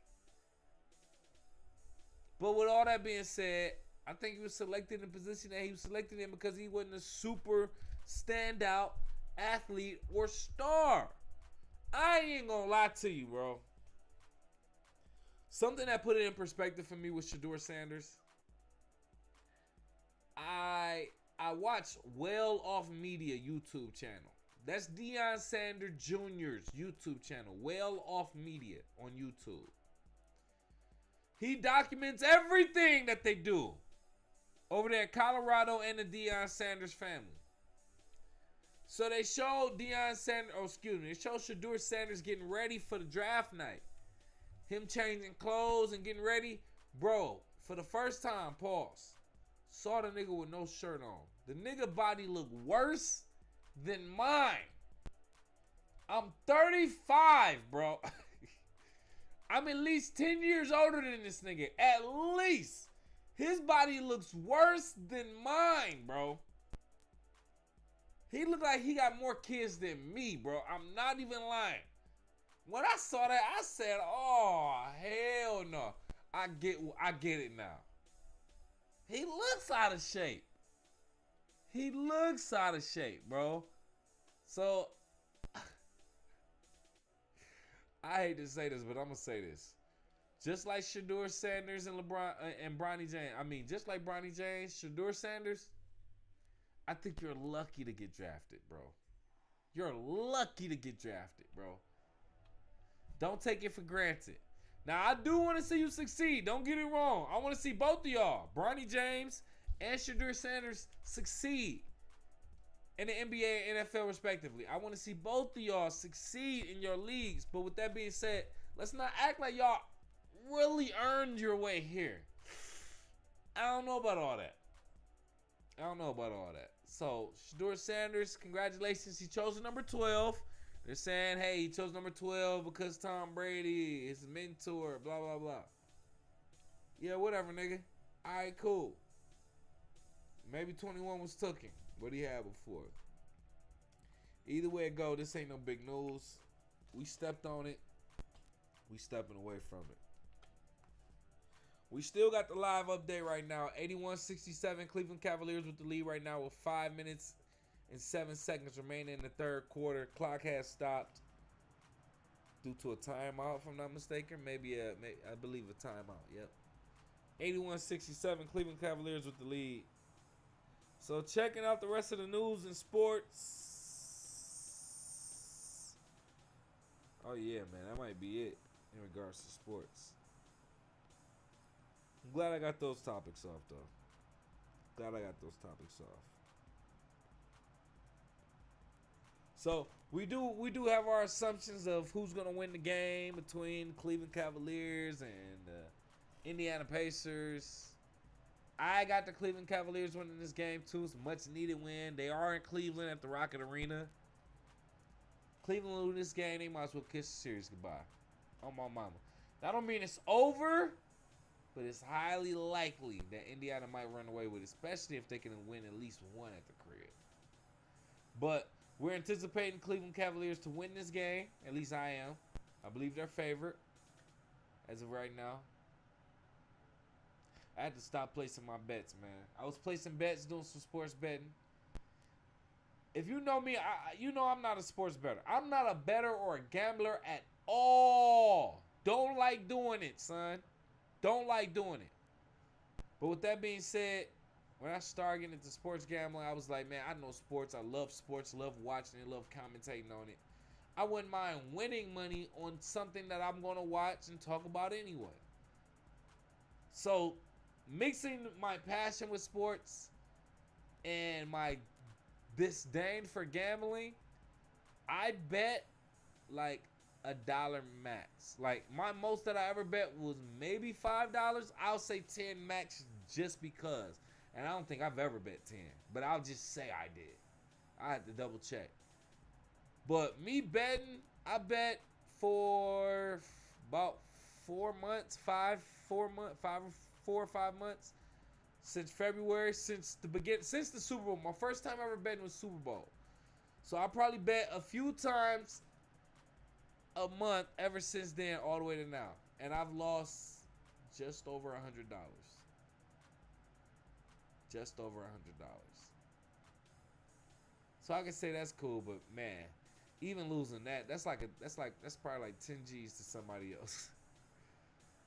But with all that being said, I think he was selected in the position that he was selected in because he wasn't a super standout athlete or star. I ain't gonna lie to you, bro. Something that put it in perspective for me was Shedeur Sanders. I watch Well Off Media YouTube channel. That's Deion Sanders Jr.'s YouTube channel. Well Off Media on YouTube. He documents everything that they do over there in Colorado and the Deion Sanders family. So they showed they showed Shedeur Sanders getting ready for the draft night. Him changing clothes and getting ready. Bro, for the first time, saw the nigga with no shirt on. The nigga body looked worse than mine. I'm 35, bro. I'm at least 10 years older than this nigga. At least. His body looks worse than mine, bro. He looked like he got more kids than me, bro. I'm not even lying. When I saw that, I said, oh, hell no. I get it now. He looks out of shape. He looks out of shape, bro. So, I hate to say this, but I'm going to say this. Just like Shedeur Sanders and Bronny James. Just like Bronny James, Shedeur Sanders, I think you're lucky to get drafted, bro. You're lucky to get drafted, bro. Don't take it for granted. Now, I do want to see you succeed. Don't get it wrong. I want to see both of y'all, Bronny James and Shedeur Sanders, succeed in the NBA and NFL respectively. I want to see both of y'all succeed in your leagues. But with that being said, let's not act like y'all really earned your way here. I don't know about all that. So, Shedeur Sanders, congratulations. He chose the number 12. They're saying, hey, he chose number 12 because Tom Brady is his mentor, blah, blah, blah. Yeah, whatever, nigga. All right, cool. Maybe 21 was taken. What he had before. Either way it go, this ain't no big news. We stepped on it. We stepping away from it. We still got the live update right now. 81-67 Cleveland Cavaliers with the lead right now with 5 minutes and 7 seconds remaining in the third quarter. Clock has stopped due to a timeout, if I'm not mistaken. I believe a timeout. Yep. 81-67 Cleveland Cavaliers with the lead. So checking out the rest of the news and sports. Oh yeah, man, that might be it in regards to sports. I'm glad I got those topics off, though. So we do have our assumptions of who's gonna win the game between Cleveland Cavaliers and Indiana Pacers. I got the Cleveland Cavaliers winning this game too. It's a much needed win. They are in Cleveland at the Rocket Arena. Cleveland lose this game, they might as well kiss the series goodbye. On my mama. That don't mean it's over, but it's highly likely that Indiana might run away with it, especially if they can win at least one at the crib. But we're anticipating Cleveland Cavaliers to win this game. At least I am. I believe they're favorite as of right now. I had to stop placing my bets, man. I was placing bets, doing some sports betting. If you know me, you know I'm not a sports bettor. I'm not a bettor or a gambler at all. Don't like doing it, son. Don't like doing it. But with that being said, when I started getting into sports gambling, I was like, man, I know sports. I love sports, love watching it, love commentating on it. I wouldn't mind winning money on something that I'm going to watch and talk about anyway. So, mixing my passion with sports and my disdain for gambling, I bet like $1 max. Like my most that I ever bet was maybe $5. I'll say 10 max just because. And I don't think I've ever bet 10, but I'll just say I did. I had to double check. But me betting, I bet for about 4 months, 4 or 5 months since February, since the Super Bowl. My first time ever betting was Super Bowl. So I probably bet a few times a month ever since then, all the way to now. And I've lost just over $100. Just over $100. So I can say that's cool, but man, even losing that's probably like 10 G's to somebody else.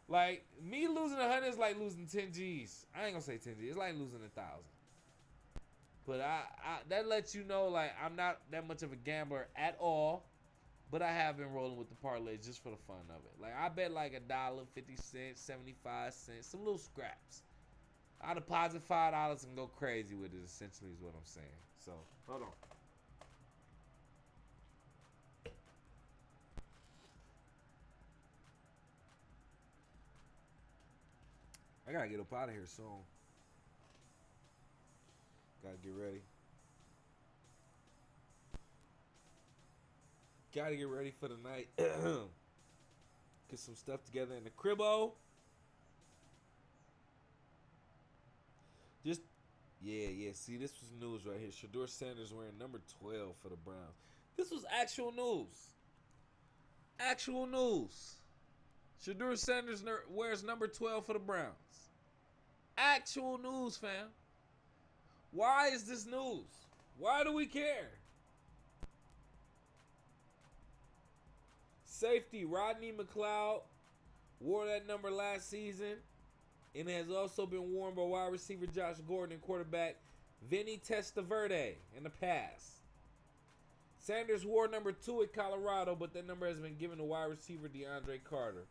Like me losing 100 is like losing 10 G's. I ain't gonna say 10 G's. It's like losing 1,000. But I that lets you know like I'm not that much of a gambler at all. But I have been rolling with the parlays just for the fun of it. Like I bet like $1, 50 cents, 75 cents, some little scraps. I deposit $5 and go crazy with it. Essentially, is what I'm saying. So hold on. I gotta get up out of here soon. Gotta get ready. Gotta get ready for the night. Get some stuff together in the cribbo. Just, yeah. See, this was news right here. Shedeur Sanders wearing number 12 for the Browns. This was actual news. Actual news. Shedeur Sanders wears number 12 for the Browns. Actual news, fam. Why is this news? Why do we care? Safety Rodney McLeod wore that number last season and has also been worn by wide receiver Josh Gordon and quarterback Vinny Testaverde in the past. Sanders wore number 2 at Colorado, but that number has been given to wide receiver DeAndre Carter,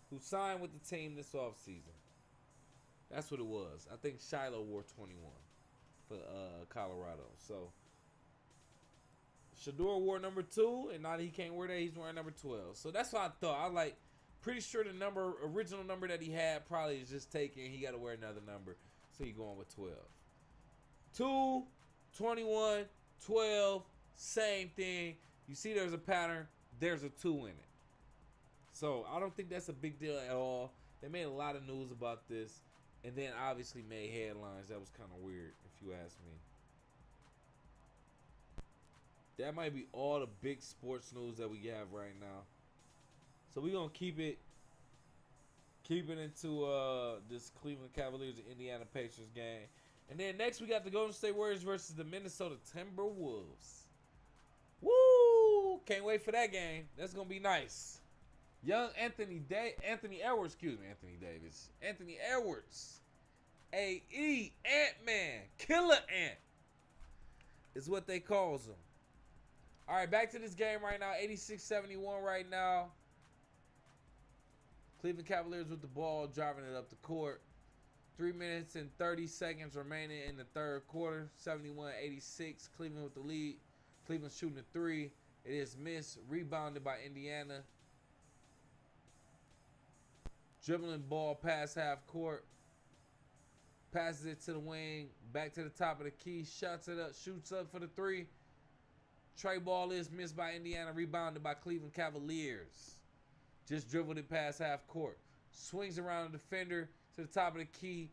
who signed with the team this offseason. That's what it was. I think Shiloh wore 21 for Colorado. So Shedeur wore number 2, and now that he can't wear that, he's wearing number 12. So that's what I thought. I like pretty sure the original number that he had probably is just taken. He got to wear another number, so he's going with 12. 2, 21, 12, same thing. You see there's a pattern. There's a 2 in it. So I don't think that's a big deal at all. They made a lot of news about this, and then obviously made headlines. That was kind of weird, if you ask me. That might be all the big sports news that we have right now. So we're going to keep it into this Cleveland Cavaliers and Indiana Pacers game. And then next we got the Golden State Warriors versus the Minnesota Timberwolves. Woo! Can't wait for that game. That's going to be nice. Young Anthony Edwards. Anthony Edwards. A.E. Ant-Man. Killer Ant is what they calls him. All right, back to this game right now. 86-71 right now. Cleveland Cavaliers with the ball, driving it up the court. 3 minutes and 30 seconds remaining in the third quarter. 71-86. Cleveland with the lead. Cleveland shooting a 3. It is missed. Rebounded by Indiana. Dribbling ball past half court. Passes it to the wing. Back to the top of the key. Shots it up. Shoots up for the 3. Trey ball is missed by Indiana. Rebounded by Cleveland Cavaliers. Just dribbled it past half court. Swings around the defender to the top of the key.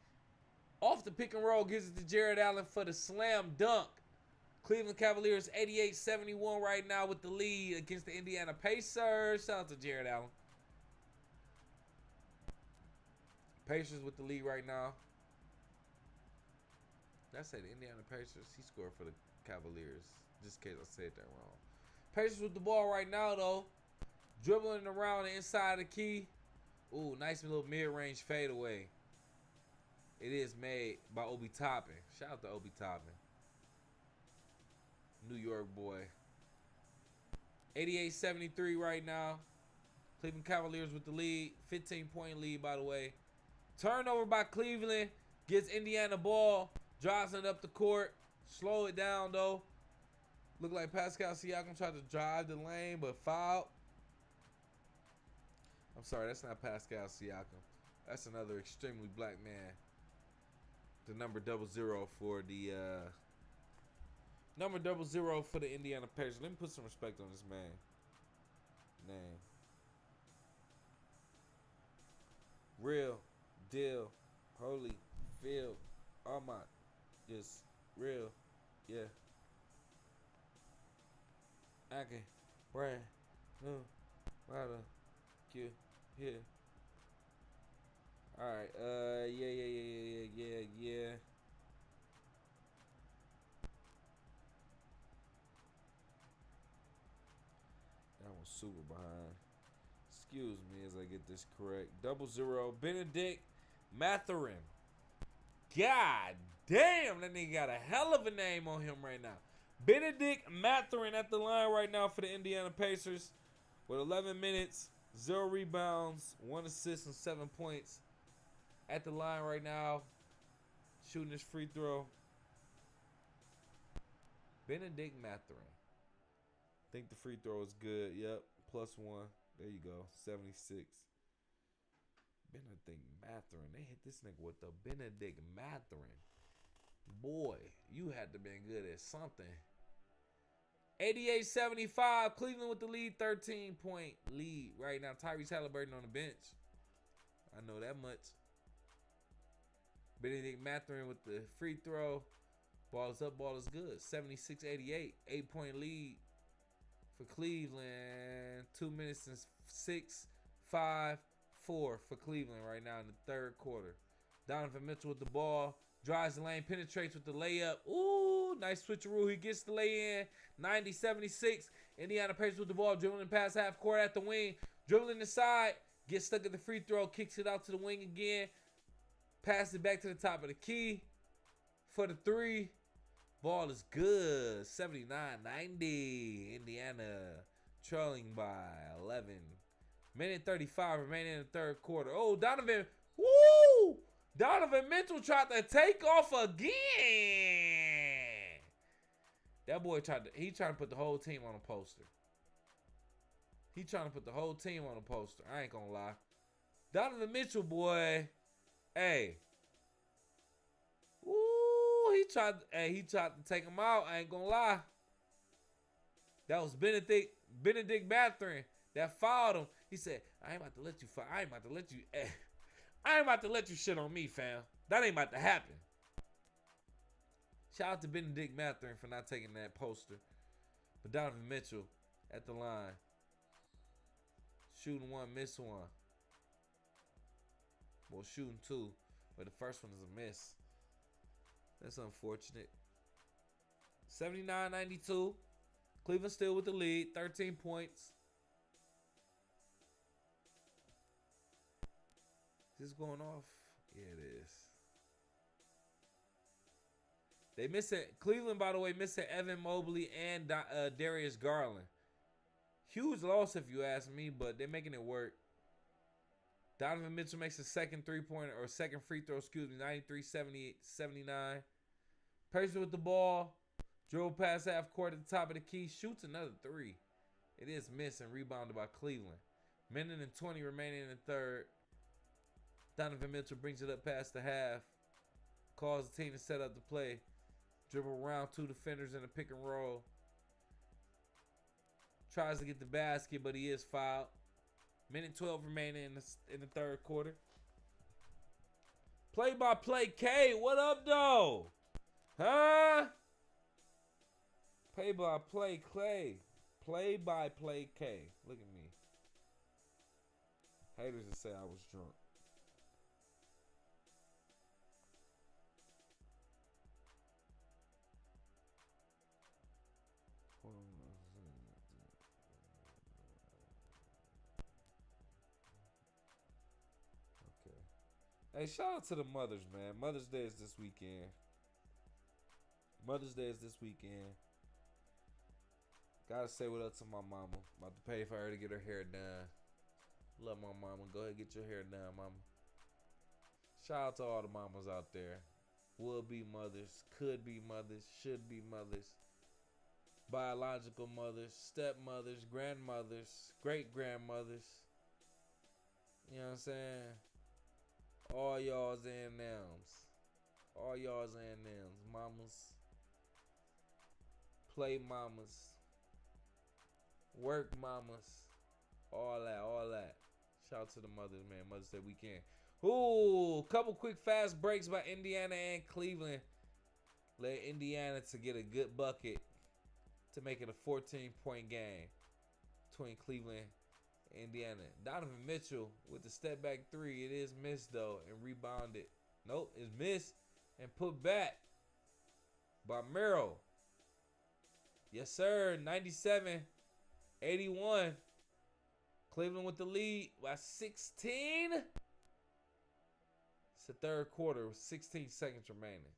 Off the pick and roll. Gives it to Jared Allen for the slam dunk. Cleveland Cavaliers 88-71 right now with the lead against the Indiana Pacers. Shout out to Jared Allen. Pacers with the lead right now. Did I say the Indiana Pacers? He scored for the Cavaliers. Just in case I said that wrong. Pacers with the ball right now, though. Dribbling around the inside of the key. Ooh, nice little mid-range fadeaway. It is made by Obi Toppin. Shout out to Obi Toppin. New York boy. 88-73 right now. Cleveland Cavaliers with the lead. 15-point lead, by the way. Turnover by Cleveland. Gets Indiana ball. Drives it up the court. Slow it down, though. Look like Pascal Siakam tried to drive the lane, but fouled. I'm sorry, that's not Pascal Siakam. That's another extremely black man. The number 00 for the number 00 for the Indiana Pacers. Let me put some respect on this man name. Real deal, holy feel, all my just real, yeah. I can brand new rider, Q here. All right, yeah. That was super behind. Excuse me as I get this correct. 00 Benedict Mathurin. God damn, that nigga got a hell of a name on him right now. Benedict Mathurin at the line right now for the Indiana Pacers with 11 minutes, 0 rebounds, 1 assist, and 7 points. At the line right now, shooting his free throw. Benedict Mathurin. Think the free throw is good. Yep, +1. There you go, 76. Benedict Mathurin. They hit this nigga with the Benedict Mathurin. Boy, you had to been good at something. 88-75. Cleveland with the lead. 13-point lead right now. Tyrese Halliburton on the bench. I know that much. Benedict Mathurin with the free throw. Ball is up, ball is good. 76-88. 8-point lead for Cleveland. 2 minutes and 6-5-4 for Cleveland right now in the third quarter. Donovan Mitchell with the ball. Drives the lane, penetrates with the layup. Ooh, nice switcheroo. He gets the lay in. 90-76. Indiana Pacers with the ball. Dribbling past half court at the wing. Dribbling inside. Gets stuck at the free throw. Kicks it out to the wing again. Passes it back to the top of the key for the three. Ball is good. 79-90. Indiana trailing by 11. Minute 35 remaining in the third quarter. Oh, Donovan. Woo! Donovan Mitchell tried to take off again. That boy tried to put the whole team on a poster. He trying to put the whole team on a poster. I ain't gonna lie. Donovan Mitchell, boy. Hey. Ooh, he tried to take him out. I ain't gonna lie. That was Benedict Mathurin that fouled him. He said, I ain't about to let you foul. I ain't about to let you shit on me, fam. That ain't about to happen. Shout out to Benedict Mathurin for not taking that poster. But Donovan Mitchell at the line. Shooting one, miss one. Well, shooting two, but the first one is a miss. That's unfortunate. 79-92. Cleveland still with the lead. 13 points. Is this going off? Yeah, it is. They missing Cleveland, by the way, missing Evan Mobley and Darius Garland. Huge loss, if you ask me, but they're making it work. Donovan Mitchell makes a second three-pointer, or second free throw, 93-78-79. Pacers with the ball. Dribble past half court at the top of the key. Shoots another three. It is missed and rebounded by Cleveland. Minute and 20 remaining in the third. Donovan Mitchell brings it up past the half. Calls the team to set up the play. Dribble around two defenders in a pick and roll. Tries to get the basket, but he is fouled. Minute 12 remaining in the third quarter. Play-by-play K, what up, though? Huh? Play-by-play Clay. Play-by-play K. Look at me. Haters that say I was drunk. Hey, shout out to the mothers, man. Mother's Day is this weekend. Mother's Day is this weekend. Gotta say what up to my mama. About to pay for her to get her hair done. Love my mama. Go ahead and get your hair done, mama. Shout out to all the mamas out there. Will be mothers, could be mothers, should be mothers, biological mothers, stepmothers, grandmothers, great grandmothers. You know what I'm saying? All y'all's and thems. All y'all's and thems. Mamas. Play mamas. Work mamas. All that. Shout out to the mothers, man. Mother's Day weekend. Ooh, couple quick fast breaks by Indiana and Cleveland. Led Indiana to get a good bucket to make it a 14-point game between Cleveland and Indiana. Donovan Mitchell with the step back three. It is missed though and rebounded. Nope, it's missed and put back by Merrill. Yes, sir. 97-81. Cleveland with the lead by 16. It's the third quarter with 16 seconds remaining.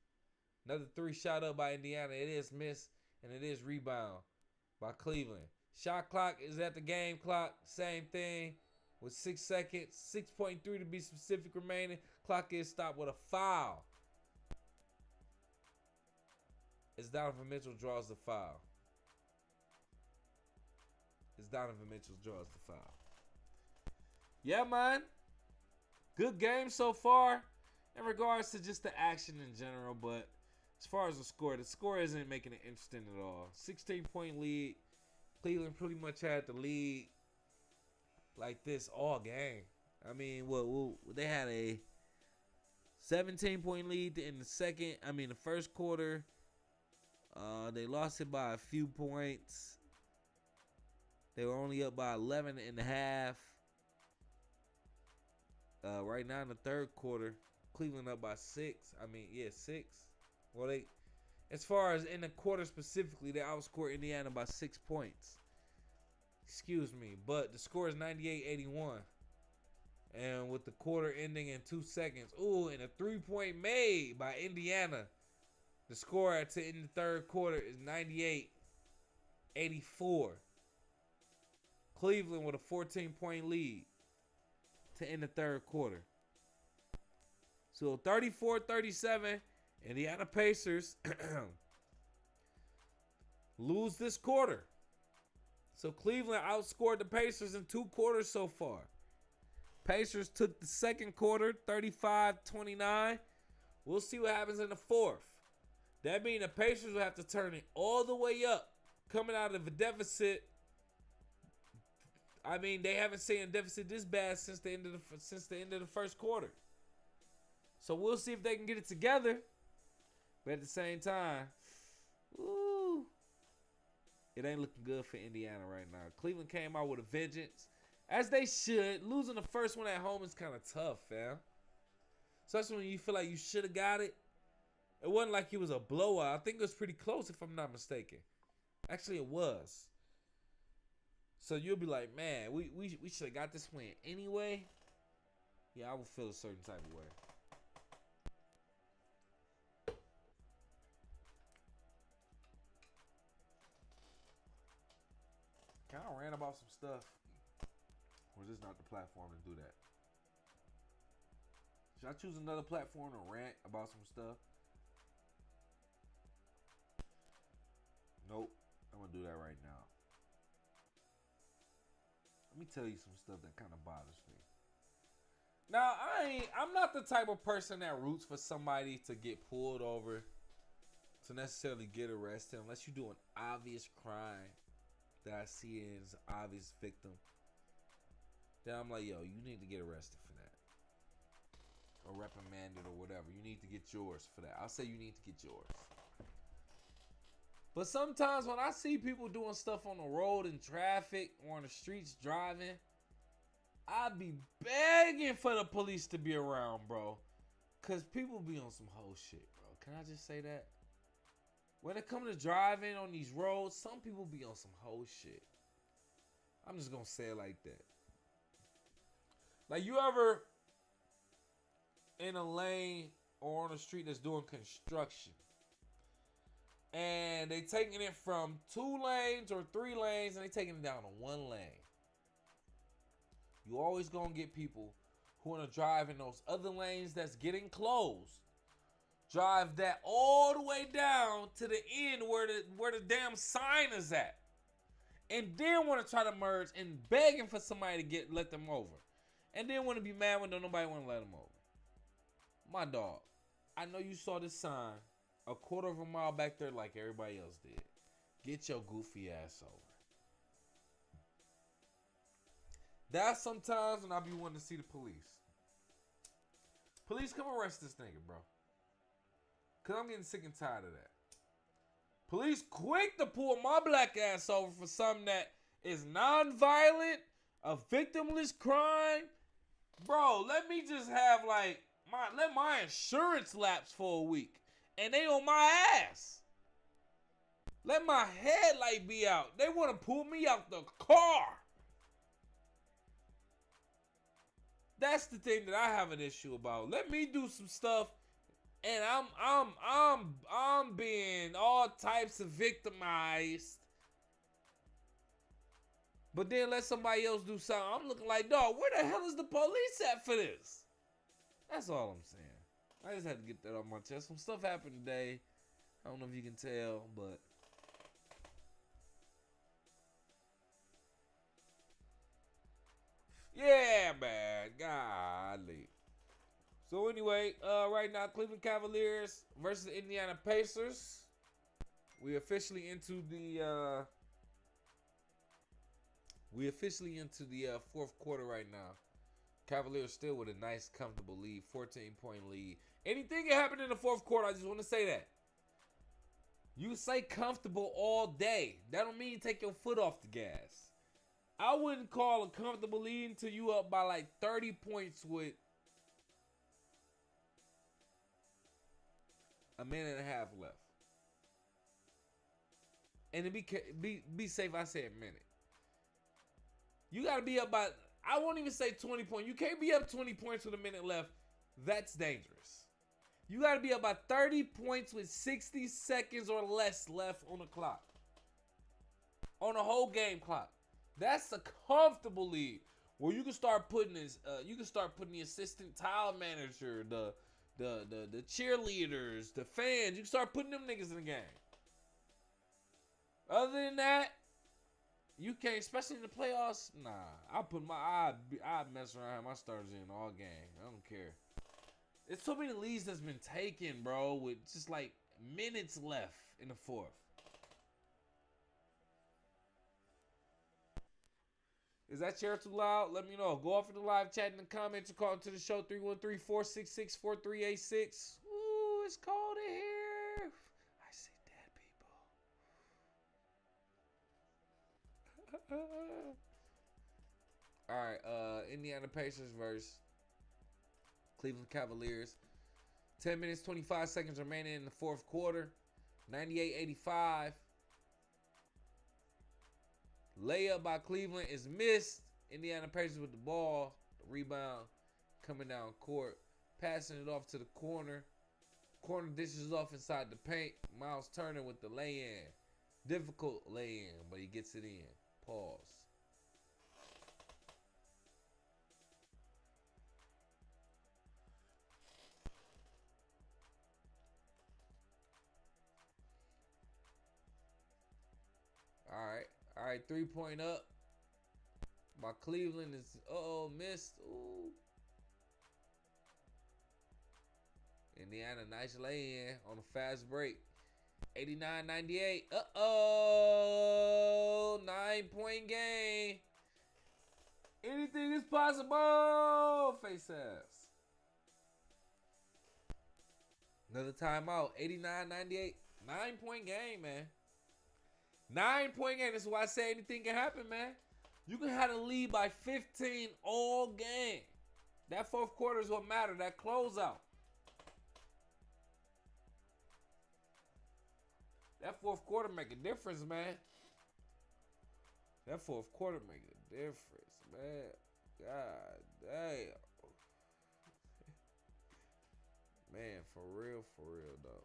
Another three shot up by Indiana. It is missed, and it is rebound by Cleveland. Shot clock is at the game clock. Same thing with 6 seconds. 6.3 to be specific remaining. Clock is stopped with a foul. As Donovan Mitchell draws the foul. Yeah, man. Good game so far in regards to just the action in general, but as far as the score isn't making it interesting at all. 16-point lead. Cleveland pretty much had the lead like this all game. I mean, they had a 17-point lead in the first quarter. They lost it by a few points. They were only up by 11 and a half. Right now in the third quarter, Cleveland up by 6. 6. Well, as far as in the quarter specifically, they outscored Indiana by 6 points. Excuse me, but the score is 98-81. And with the quarter ending in 2 seconds, and a 3-point made by Indiana. The score at the end of the third quarter is 98-84. Cleveland with a 14-point lead to end the third quarter. So 34-37, Indiana Pacers lose this quarter. So Cleveland outscored the Pacers in 2 quarters so far. Pacers took the second quarter, 35-29. We'll see what happens in the fourth. That means the Pacers will have to turn it all the way up, coming out of a deficit. I mean, they haven't seen a deficit this bad since the end of the first quarter. So we'll see if they can get it together. But at the same time, it ain't looking good for Indiana right now. Cleveland came out with a vengeance, as they should. Losing the first one at home is kind of tough, fam. Especially when you feel like you should have got it. It wasn't like it was a blowout. I think it was pretty close, if I'm not mistaken. Actually, it was. So you'll be like, man, we should have got this win anyway. Yeah, I would feel a certain type of way. Kind of ran about some stuff. Or is this not the platform to do that? Should I choose another platform to rant about some stuff? Nope. I'm going to do that right now. Let me tell you some stuff that kind of bothers me. Now, I'm not the type of person that roots for somebody to get pulled over, to necessarily get arrested, unless you do an obvious crime that I see as an obvious victim. Then I'm like, yo, you need to get arrested for that. Or reprimanded or whatever. You need to get yours for that. I'll say you need to get yours. But sometimes when I see people doing stuff on the road in traffic or on the streets driving, I be begging for the police to be around, bro. Because people be on some whole shit, bro. Can I just say that? When it comes to driving on these roads, some people be on some whole shit. I'm just going to say it like that. Like, you ever in a lane or on a street that's doing construction. And they taking it from 2 lanes or 3 lanes and they taking it down to 1 lane. You always gonna get people who wanna drive in those other lanes that's getting closed. Drive that all the way down to the end where the damn sign is at. And then want to try to merge and begging for somebody to let them over. And then want to be mad when nobody want to let them over. My dog, I know you saw this sign a quarter of a mile back there like everybody else did. Get your goofy ass over. That's sometimes when I be wanting to see the police. Police, come arrest this nigga, bro. Because I'm getting sick and tired of that. Police quick to pull my black ass over for something that is non-violent, a victimless crime. Bro, let me just have let my insurance lapse for a week. And they on my ass. Let my headlight be out. They want to pull me out the car. That's the thing that I have an issue about. Let me do some stuff. And I'm being all types of victimized. But then let somebody else do something. I'm looking like, dog, where the hell is the police at for this? That's all I'm saying. I just had to get that off my chest. Some stuff happened today. I don't know if you can tell, but yeah, man. Golly. So anyway, right now, Cleveland Cavaliers versus the Indiana Pacers. We officially into the fourth quarter right now. Cavaliers still with a nice, comfortable lead, 14-point lead. Anything can happen in the fourth quarter. I just want to say that. You say comfortable all day. That don't mean you take your foot off the gas. I wouldn't call a comfortable lead until you up by like 30 points with a minute and a half left. And to be safe, I say a minute. You got to be up by, I won't even say 20 points. You can't be up 20 points with a minute left. That's dangerous. You got to be up by 30 points with 60 seconds or less left on the clock. On a whole game clock. That's a comfortable lead where you can start putting the assistant tile manager, the cheerleaders, the fans. You can start putting them niggas in the game. Other than that, you can't, especially in the playoffs. Nah, I mess around, have my starters in all game. I don't care. It's so many leads that's been taken, bro, with just like minutes left in the fourth. Is that chair too loud? Let me know. Go off in the live chat in the comments or call into the show 313-466-4386. Ooh, it's cold in here. I see dead people. All right, Indiana Pacers versus Cleveland Cavaliers. 10 minutes, 25 seconds remaining in the fourth quarter. 98-85. Layup by Cleveland is missed. Indiana Pacers with the ball. The rebound coming down court. Passing it off to the corner. Corner dishes off inside the paint. Miles Turner with the lay-in. Difficult lay-in, but he gets it in. Pause. All right, 3-point up by Cleveland is, missed. Ooh. Indiana, nice lay-in on a fast break. 89-98. 9-point game. Anything is possible. Face ass. Another timeout. 89-98. 9-point game, man. 9-point game. That's why I say anything can happen, man. You can have a lead by 15 all game. That fourth quarter is what matters. That closeout. That fourth quarter make a difference, man. That fourth quarter make a difference, man. God damn. Man, for real though.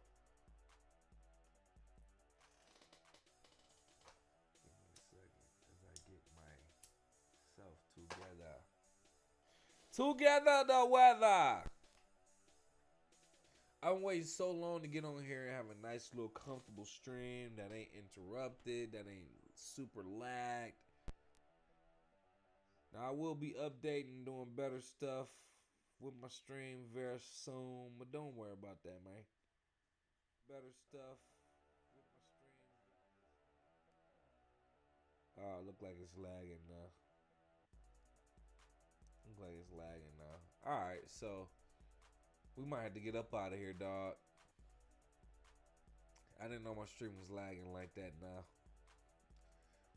Give me a second as I get myself together. Together the weather. I'm waiting so long to get on here and have a nice little comfortable stream that ain't interrupted, that ain't super lagged. Now I will be updating, doing better stuff with my stream very soon, but don't worry about that, man. Better stuff with my stream. Oh, look like it's lagging now. Look like it's lagging now. All right, so we might have to get up out of here, dog. I didn't know my stream was lagging like that now.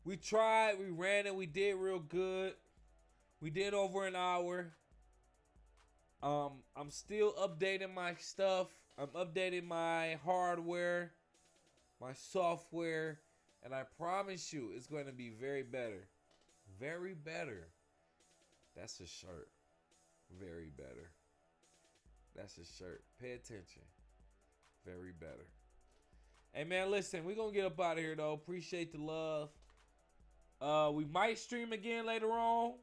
We tried, we ran it, we did real good. We did over an hour. I'm still updating my stuff. I'm updating my hardware, my software, and I promise you it's going to be very better. Very better. That's a shirt. Very better. That's a shirt. Pay attention. Very better. Hey man, listen, we're gonna get up out of here though. Appreciate the love. We might stream again later on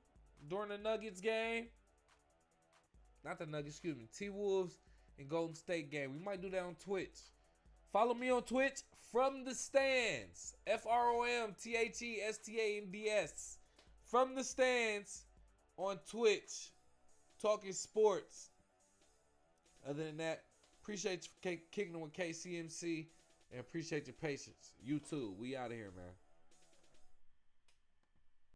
during the Nuggets game. Not the Nuggets, excuse me. T-Wolves and Golden State game. We might do that on Twitch. Follow me on Twitch, From the Stands. FROMTHESTANDS. From the Stands on Twitch. Talking sports. Other than that, appreciate you kicking with KCMC and appreciate your patience. You too. We out of here, man.